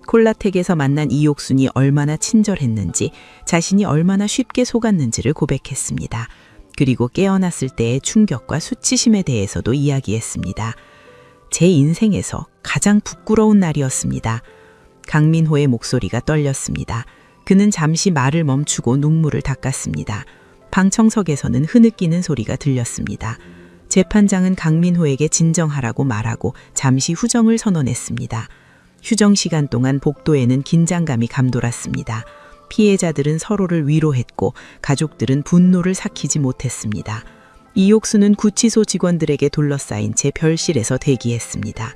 콜라텍에서 만난 이옥순이 얼마나 친절했는지, 자신이 얼마나 쉽게 속았는지를 고백했습니다. 그리고 깨어났을 때의 충격과 수치심에 대해서도 이야기했습니다. 제 인생에서 가장 부끄러운 날이었습니다. 강민호의 목소리가 떨렸습니다. 그는 잠시 말을 멈추고 눈물을 닦았습니다. 방청석에서는 흐느끼는 소리가 들렸습니다. 재판장은 강민호에게 진정하라고 말하고 잠시 휴정을 선언했습니다. 휴정 시간 동안 복도에는 긴장감이 감돌았습니다. 피해자들은 서로를 위로했고 가족들은 분노를 삭히지 못했습니다. 이옥수는 구치소 직원들에게 둘러싸인 채 별실에서 대기했습니다.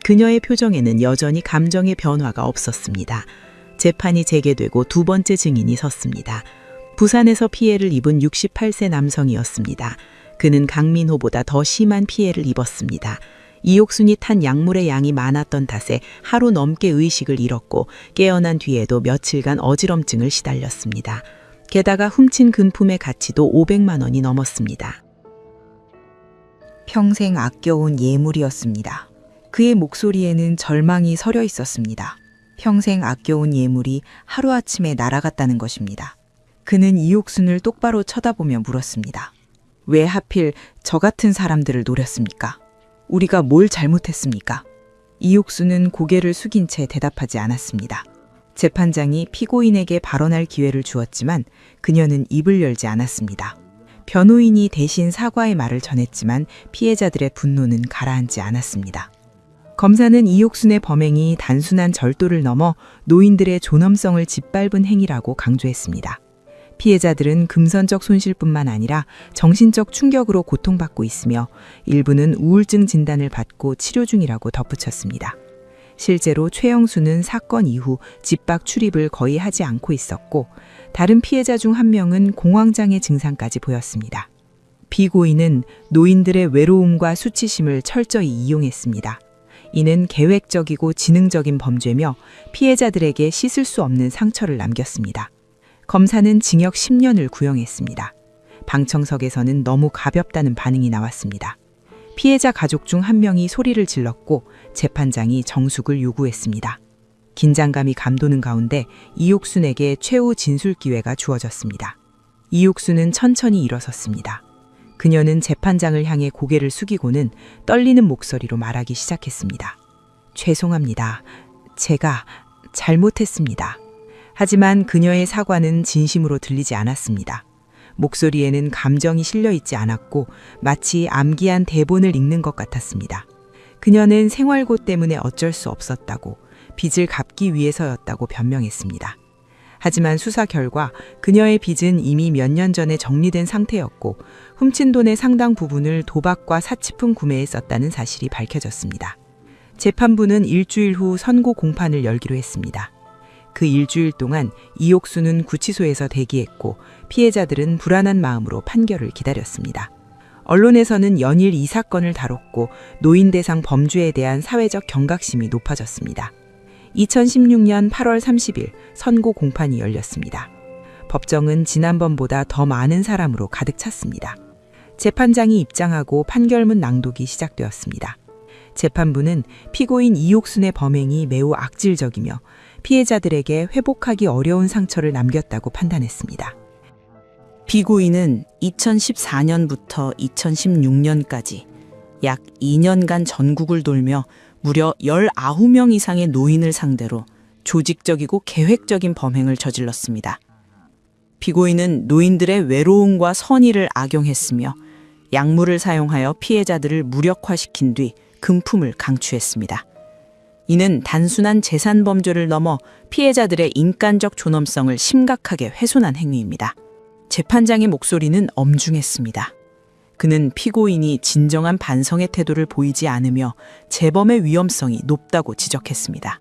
그녀의 표정에는 여전히 감정의 변화가 없었습니다. 재판이 재개되고 두 번째 증인이 섰습니다. 부산에서 피해를 입은 68세 남성이었습니다. 그는 강민호보다 더 심한 피해를 입었습니다. 이옥순이 탄 약물의 양이 많았던 탓에 하루 넘게 의식을 잃었고 깨어난 뒤에도 며칠간 어지럼증을 시달렸습니다. 게다가 훔친 금품의 가치도 500만 원이 넘었습니다. 평생 아껴온 예물이었습니다. 그의 목소리에는 절망이 서려 있었습니다. 평생 아껴온 예물이 하루아침에 날아갔다는 것입니다. 그는 이옥순을 똑바로 쳐다보며 물었습니다. 왜 하필 저 같은 사람들을 노렸습니까? 우리가 뭘 잘못했습니까? 이옥순은 고개를 숙인 채 대답하지 않았습니다. 재판장이 피고인에게 발언할 기회를 주었지만 그녀는 입을 열지 않았습니다. 변호인이 대신 사과의 말을 전했지만 피해자들의 분노는 가라앉지 않았습니다. 검사는 이옥순의 범행이 단순한 절도를 넘어 노인들의 존엄성을 짓밟은 행위라고 강조했습니다. 피해자들은 금전적 손실뿐만 아니라 정신적 충격으로 고통받고 있으며 일부는 우울증 진단을 받고 치료 중이라고 덧붙였습니다. 실제로 최영수는 사건 이후 집 밖 출입을 거의 하지 않고 있었고 다른 피해자 중 한 명은 공황장애 증상까지 보였습니다. 피고인은 노인들의 외로움과 수치심을 철저히 이용했습니다. 이는 계획적이고 지능적인 범죄며 피해자들에게 씻을 수 없는 상처를 남겼습니다. 검사는 징역 10년을 구형했습니다. 방청석에서는 너무 가볍다는 반응이 나왔습니다. 피해자 가족 중 한 명이 소리를 질렀고 재판장이 정숙을 요구했습니다. 긴장감이 감도는 가운데 이옥순에게 최후 진술 기회가 주어졌습니다. 이옥순은 천천히 일어섰습니다. 그녀는 재판장을 향해 고개를 숙이고는 떨리는 목소리로 말하기 시작했습니다. 죄송합니다. 제가 잘못했습니다. 하지만 그녀의 사과는 진심으로 들리지 않았습니다. 목소리에는 감정이 실려 있지 않았고 마치 암기한 대본을 읽는 것 같았습니다. 그녀는 생활고 때문에 어쩔 수 없었다고, 빚을 갚기 위해서였다고 변명했습니다. 하지만 수사 결과 그녀의 빚은 이미 몇 년 전에 정리된 상태였고 훔친 돈의 상당 부분을 도박과 사치품 구매에 썼다는 사실이 밝혀졌습니다. 재판부는 일주일 후 선고 공판을 열기로 했습니다. 그 일주일 동안 이옥수는 구치소에서 대기했고 피해자들은 불안한 마음으로 판결을 기다렸습니다. 언론에서는 연일 이 사건을 다뤘고 노인 대상 범죄에 대한 사회적 경각심이 높아졌습니다. 2016년 8월 30일 선고 공판이 열렸습니다. 법정은 지난번보다 더 많은 사람으로 가득 찼습니다. 재판장이 입장하고 판결문 낭독이 시작되었습니다. 재판부는 피고인 이옥순의 범행이 매우 악질적이며 피해자들에게 회복하기 어려운 상처를 남겼다고 판단했습니다. 피고인은 2014년부터 2016년까지 약 2년간 전국을 돌며 무려 19명 이상의 노인을 상대로 조직적이고 계획적인 범행을 저질렀습니다. 피고인은 노인들의 외로움과 선의를 악용했으며 약물을 사용하여 피해자들을 무력화시킨 뒤 금품을 강취했습니다. 이는 단순한 재산 범죄를 넘어 피해자들의 인간적 존엄성을 심각하게 훼손한 행위입니다. 재판장의 목소리는 엄중했습니다. 그는 피고인이 진정한 반성의 태도를 보이지 않으며 재범의 위험성이 높다고 지적했습니다.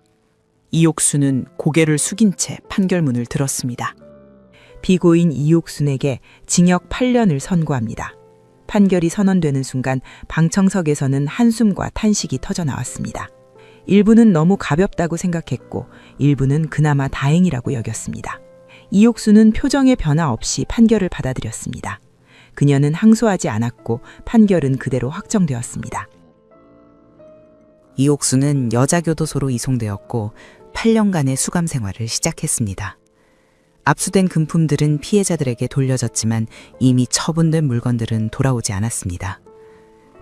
이옥순은 고개를 숙인 채 판결문을 들었습니다. 피고인 이옥순에게 징역 8년을 선고합니다. 판결이 선언되는 순간 방청석에서는 한숨과 탄식이 터져 나왔습니다. 일부는 너무 가볍다고 생각했고 일부는 그나마 다행이라고 여겼습니다. 이옥수는 표정의 변화 없이 판결을 받아들였습니다. 그녀는 항소하지 않았고 판결은 그대로 확정되었습니다. 이옥수는 여자교도소로 이송되었고 8년간의 수감 생활을 시작했습니다. 압수된 금품들은 피해자들에게 돌려졌지만 이미 처분된 물건들은 돌아오지 않았습니다.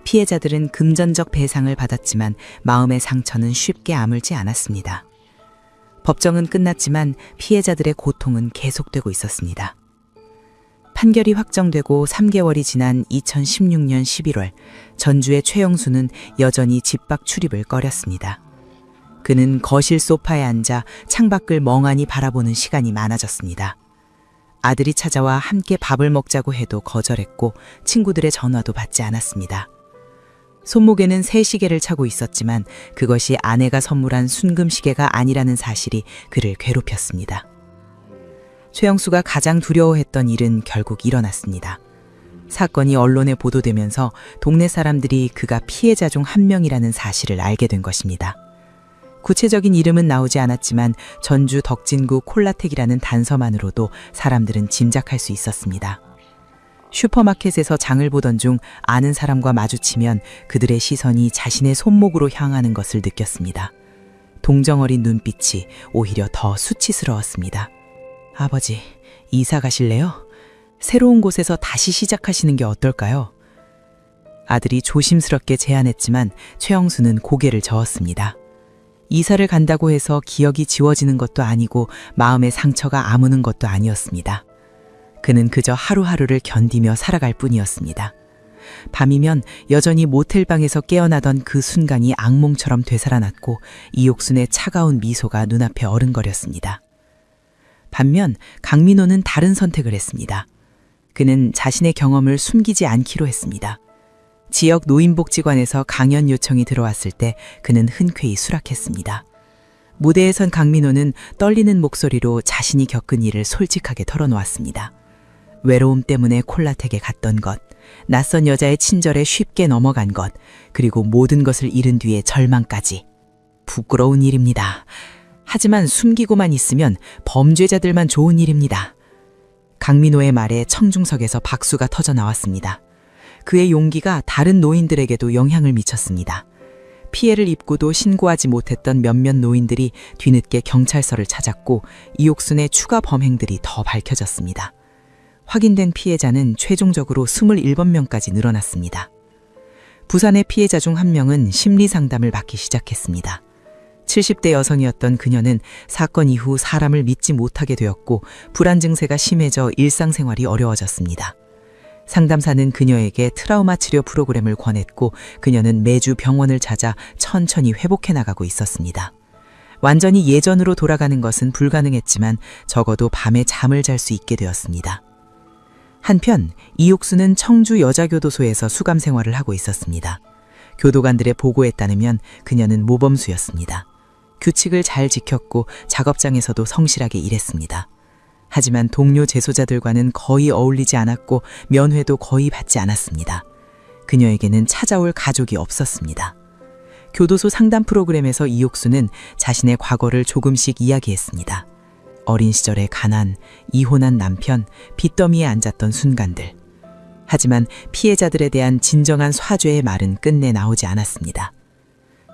피해자들은 금전적 배상을 받았지만 마음의 상처는 쉽게 아물지 않았습니다. 법정은 끝났지만 피해자들의 고통은 계속되고 있었습니다. 판결이 확정되고 3개월이 지난 2016년 11월, 전주의 최영수는 여전히 집 밖 출입을 꺼렸습니다. 그는 거실 소파에 앉아 창밖을 멍하니 바라보는 시간이 많아졌습니다. 아들이 찾아와 함께 밥을 먹자고 해도 거절했고 친구들의 전화도 받지 않았습니다. 손목에는 새 시계를 차고 있었지만 그것이 아내가 선물한 순금 시계가 아니라는 사실이 그를 괴롭혔습니다. 최영수가 가장 두려워했던 일은 결국 일어났습니다. 사건이 언론에 보도되면서 동네 사람들이 그가 피해자 중 한 명이라는 사실을 알게 된 것입니다. 구체적인 이름은 나오지 않았지만 전주 덕진구 콜라텍이라는 단서만으로도 사람들은 짐작할 수 있었습니다. 슈퍼마켓에서 장을 보던 중 아는 사람과 마주치면 그들의 시선이 자신의 손목으로 향하는 것을 느꼈습니다. 동정어린 눈빛이 오히려 더 수치스러웠습니다. 아버지, 이사 가실래요? 새로운 곳에서 다시 시작하시는 게 어떨까요? 아들이 조심스럽게 제안했지만 최영수는 고개를 저었습니다. 이사를 간다고 해서 기억이 지워지는 것도 아니고 마음의 상처가 아무는 것도 아니었습니다. 그는 그저 하루하루를 견디며 살아갈 뿐이었습니다. 밤이면 여전히 모텔방에서 깨어나던 그 순간이 악몽처럼 되살아났고 이옥순의 차가운 미소가 눈앞에 어른거렸습니다. 반면 강민호는 다른 선택을 했습니다. 그는 자신의 경험을 숨기지 않기로 했습니다. 지역 노인복지관에서 강연 요청이 들어왔을 때 그는 흔쾌히 수락했습니다. 무대에 선 강민호는 떨리는 목소리로 자신이 겪은 일을 솔직하게 털어놓았습니다. 외로움 때문에 콜라텍에 갔던 것, 낯선 여자의 친절에 쉽게 넘어간 것, 그리고 모든 것을 잃은 뒤의 절망까지. 부끄러운 일입니다. 하지만 숨기고만 있으면 범죄자들만 좋은 일입니다. 강민호의 말에 청중석에서 박수가 터져 나왔습니다. 그의 용기가 다른 노인들에게도 영향을 미쳤습니다. 피해를 입고도 신고하지 못했던 몇몇 노인들이 뒤늦게 경찰서를 찾았고 이옥순의 추가 범행들이 더 밝혀졌습니다. 확인된 피해자는 최종적으로 27명까지 늘어났습니다. 부산의 피해자 중 한 명은 심리상담을 받기 시작했습니다. 70대 여성이었던 그녀는 사건 이후 사람을 믿지 못하게 되었고 불안 증세가 심해져 일상생활이 어려워졌습니다. 상담사는 그녀에게 트라우마 치료 프로그램을 권했고 그녀는 매주 병원을 찾아 천천히 회복해 나가고 있었습니다. 완전히 예전으로 돌아가는 것은 불가능했지만 적어도 밤에 잠을 잘 수 있게 되었습니다. 한편 이옥수는 청주 여자교도소에서 수감 생활을 하고 있었습니다. 교도관들의 보고에 따르면 그녀는 모범수였습니다. 규칙을 잘 지켰고 작업장에서도 성실하게 일했습니다. 하지만 동료 재소자들과는 거의 어울리지 않았고 면회도 거의 받지 않았습니다. 그녀에게는 찾아올 가족이 없었습니다. 교도소 상담 프로그램에서 이옥수는 자신의 과거를 조금씩 이야기했습니다. 어린 시절의 가난, 이혼한 남편, 빚더미에 앉았던 순간들. 하지만 피해자들에 대한 진정한 사죄의 말은 끝내 나오지 않았습니다.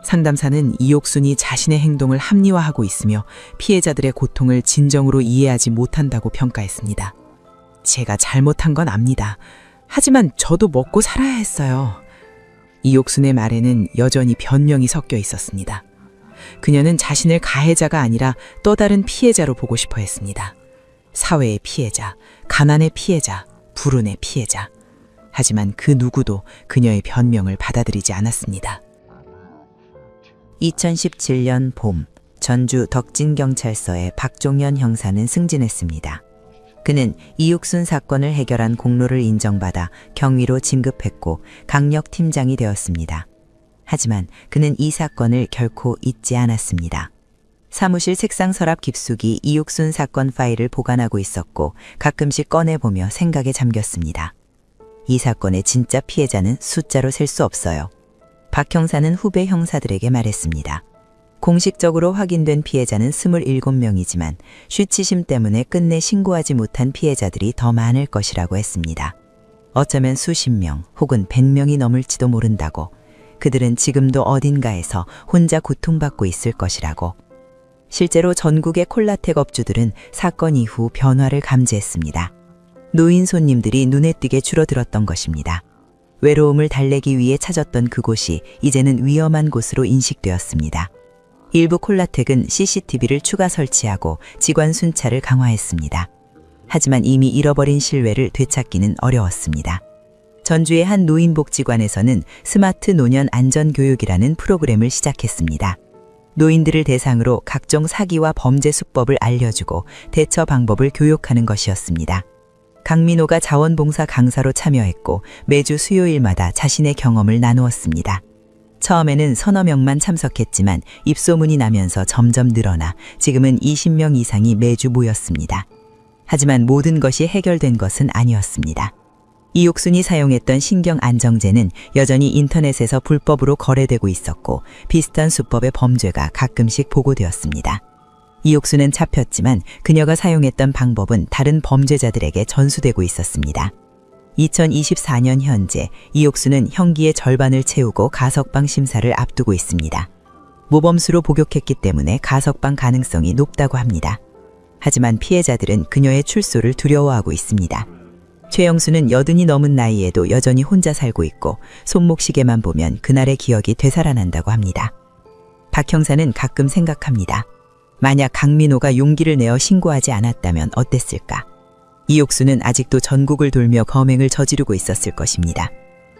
상담사는 이옥순이 자신의 행동을 합리화하고 있으며 피해자들의 고통을 진정으로 이해하지 못한다고 평가했습니다. 제가 잘못한 건 압니다. 하지만 저도 먹고 살아야 했어요. 이옥순의 말에는 여전히 변명이 섞여 있었습니다. 그녀는 자신을 가해자가 아니라 또 다른 피해자로 보고 싶어 했습니다. 사회의 피해자, 가난의 피해자, 불운의 피해자. 하지만 그 누구도 그녀의 변명을 받아들이지 않았습니다. 2017년 봄, 전주 덕진경찰서에 박종현 형사는 승진했습니다. 그는 이육순 사건을 해결한 공로를 인정받아 경위로 진급했고 강력팀장이 되었습니다. 하지만 그는 이 사건을 결코 잊지 않았습니다. 사무실 책상 서랍 깊숙이 이육순 사건 파일을 보관하고 있었고 가끔씩 꺼내보며 생각에 잠겼습니다. 이 사건의 진짜 피해자는 숫자로 셀 수 없어요. 박 형사는 후배 형사들에게 말했습니다. 공식적으로 확인된 피해자는 27명이지만 쉬치심 때문에 끝내 신고하지 못한 피해자들이 더 많을 것이라고 했습니다. 어쩌면 수십 명 혹은 100명이 넘을지도 모른다고, 그들은 지금도 어딘가에서 혼자 고통받고 있을 것이라고. 실제로 전국의 콜라텍 업주들은 사건 이후 변화를 감지했습니다. 노인 손님들이 눈에 띄게 줄어들었던 것입니다. 외로움을 달래기 위해 찾았던 그곳이 이제는 위험한 곳으로 인식되었습니다. 일부 콜라텍은 CCTV를 추가 설치하고 직원 순찰을 강화했습니다. 하지만 이미 잃어버린 신뢰를 되찾기는 어려웠습니다. 전주의 한 노인복지관에서는 스마트 노년 안전교육이라는 프로그램을 시작했습니다. 노인들을 대상으로 각종 사기와 범죄 수법을 알려주고 대처 방법을 교육하는 것이었습니다. 강민호가 자원봉사 강사로 참여했고 매주 수요일마다 자신의 경험을 나누었습니다. 처음에는 서너 명만 참석했지만 입소문이 나면서 점점 늘어나 지금은 20명 이상이 매주 모였습니다. 하지만 모든 것이 해결된 것은 아니었습니다. 이옥순이 사용했던 신경안정제는 여전히 인터넷에서 불법으로 거래되고 있었고 비슷한 수법의 범죄가 가끔씩 보고되었습니다. 이옥순은 잡혔지만 그녀가 사용했던 방법은 다른 범죄자들에게 전수되고 있었습니다. 2024년 현재 이옥순은 형기의 절반을 채우고 가석방 심사를 앞두고 있습니다. 모범수로 복역했기 때문에 가석방 가능성이 높다고 합니다. 하지만 피해자들은 그녀의 출소를 두려워하고 있습니다. 최영수는 80이 넘은 나이에도 여전히 혼자 살고 있고 손목시계만 보면 그날의 기억이 되살아난다고 합니다. 박 형사는 가끔 생각합니다. 만약 강민호가 용기를 내어 신고하지 않았다면 어땠을까? 이옥수는 아직도 전국을 돌며 범행을 저지르고 있었을 것입니다.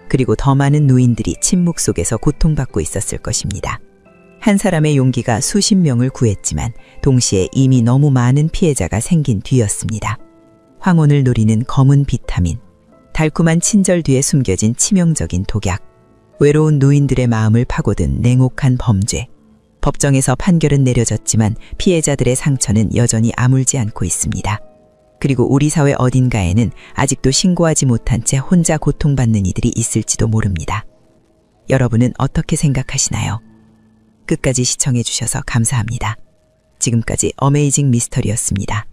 그리고 더 많은 노인들이 침묵 속에서 고통받고 있었을 것입니다. 한 사람의 용기가 수십 명을 구했지만 동시에 이미 너무 많은 피해자가 생긴 뒤였습니다. 황혼을 노리는 검은 비타민, 달콤한 친절 뒤에 숨겨진 치명적인 독약, 외로운 노인들의 마음을 파고든 냉혹한 범죄. 법정에서 판결은 내려졌지만 피해자들의 상처는 여전히 아물지 않고 있습니다. 그리고 우리 사회 어딘가에는 아직도 신고하지 못한 채 혼자 고통받는 이들이 있을지도 모릅니다. 여러분은 어떻게 생각하시나요? 끝까지 시청해 주셔서 감사합니다. 지금까지 어메이징 미스터리였습니다.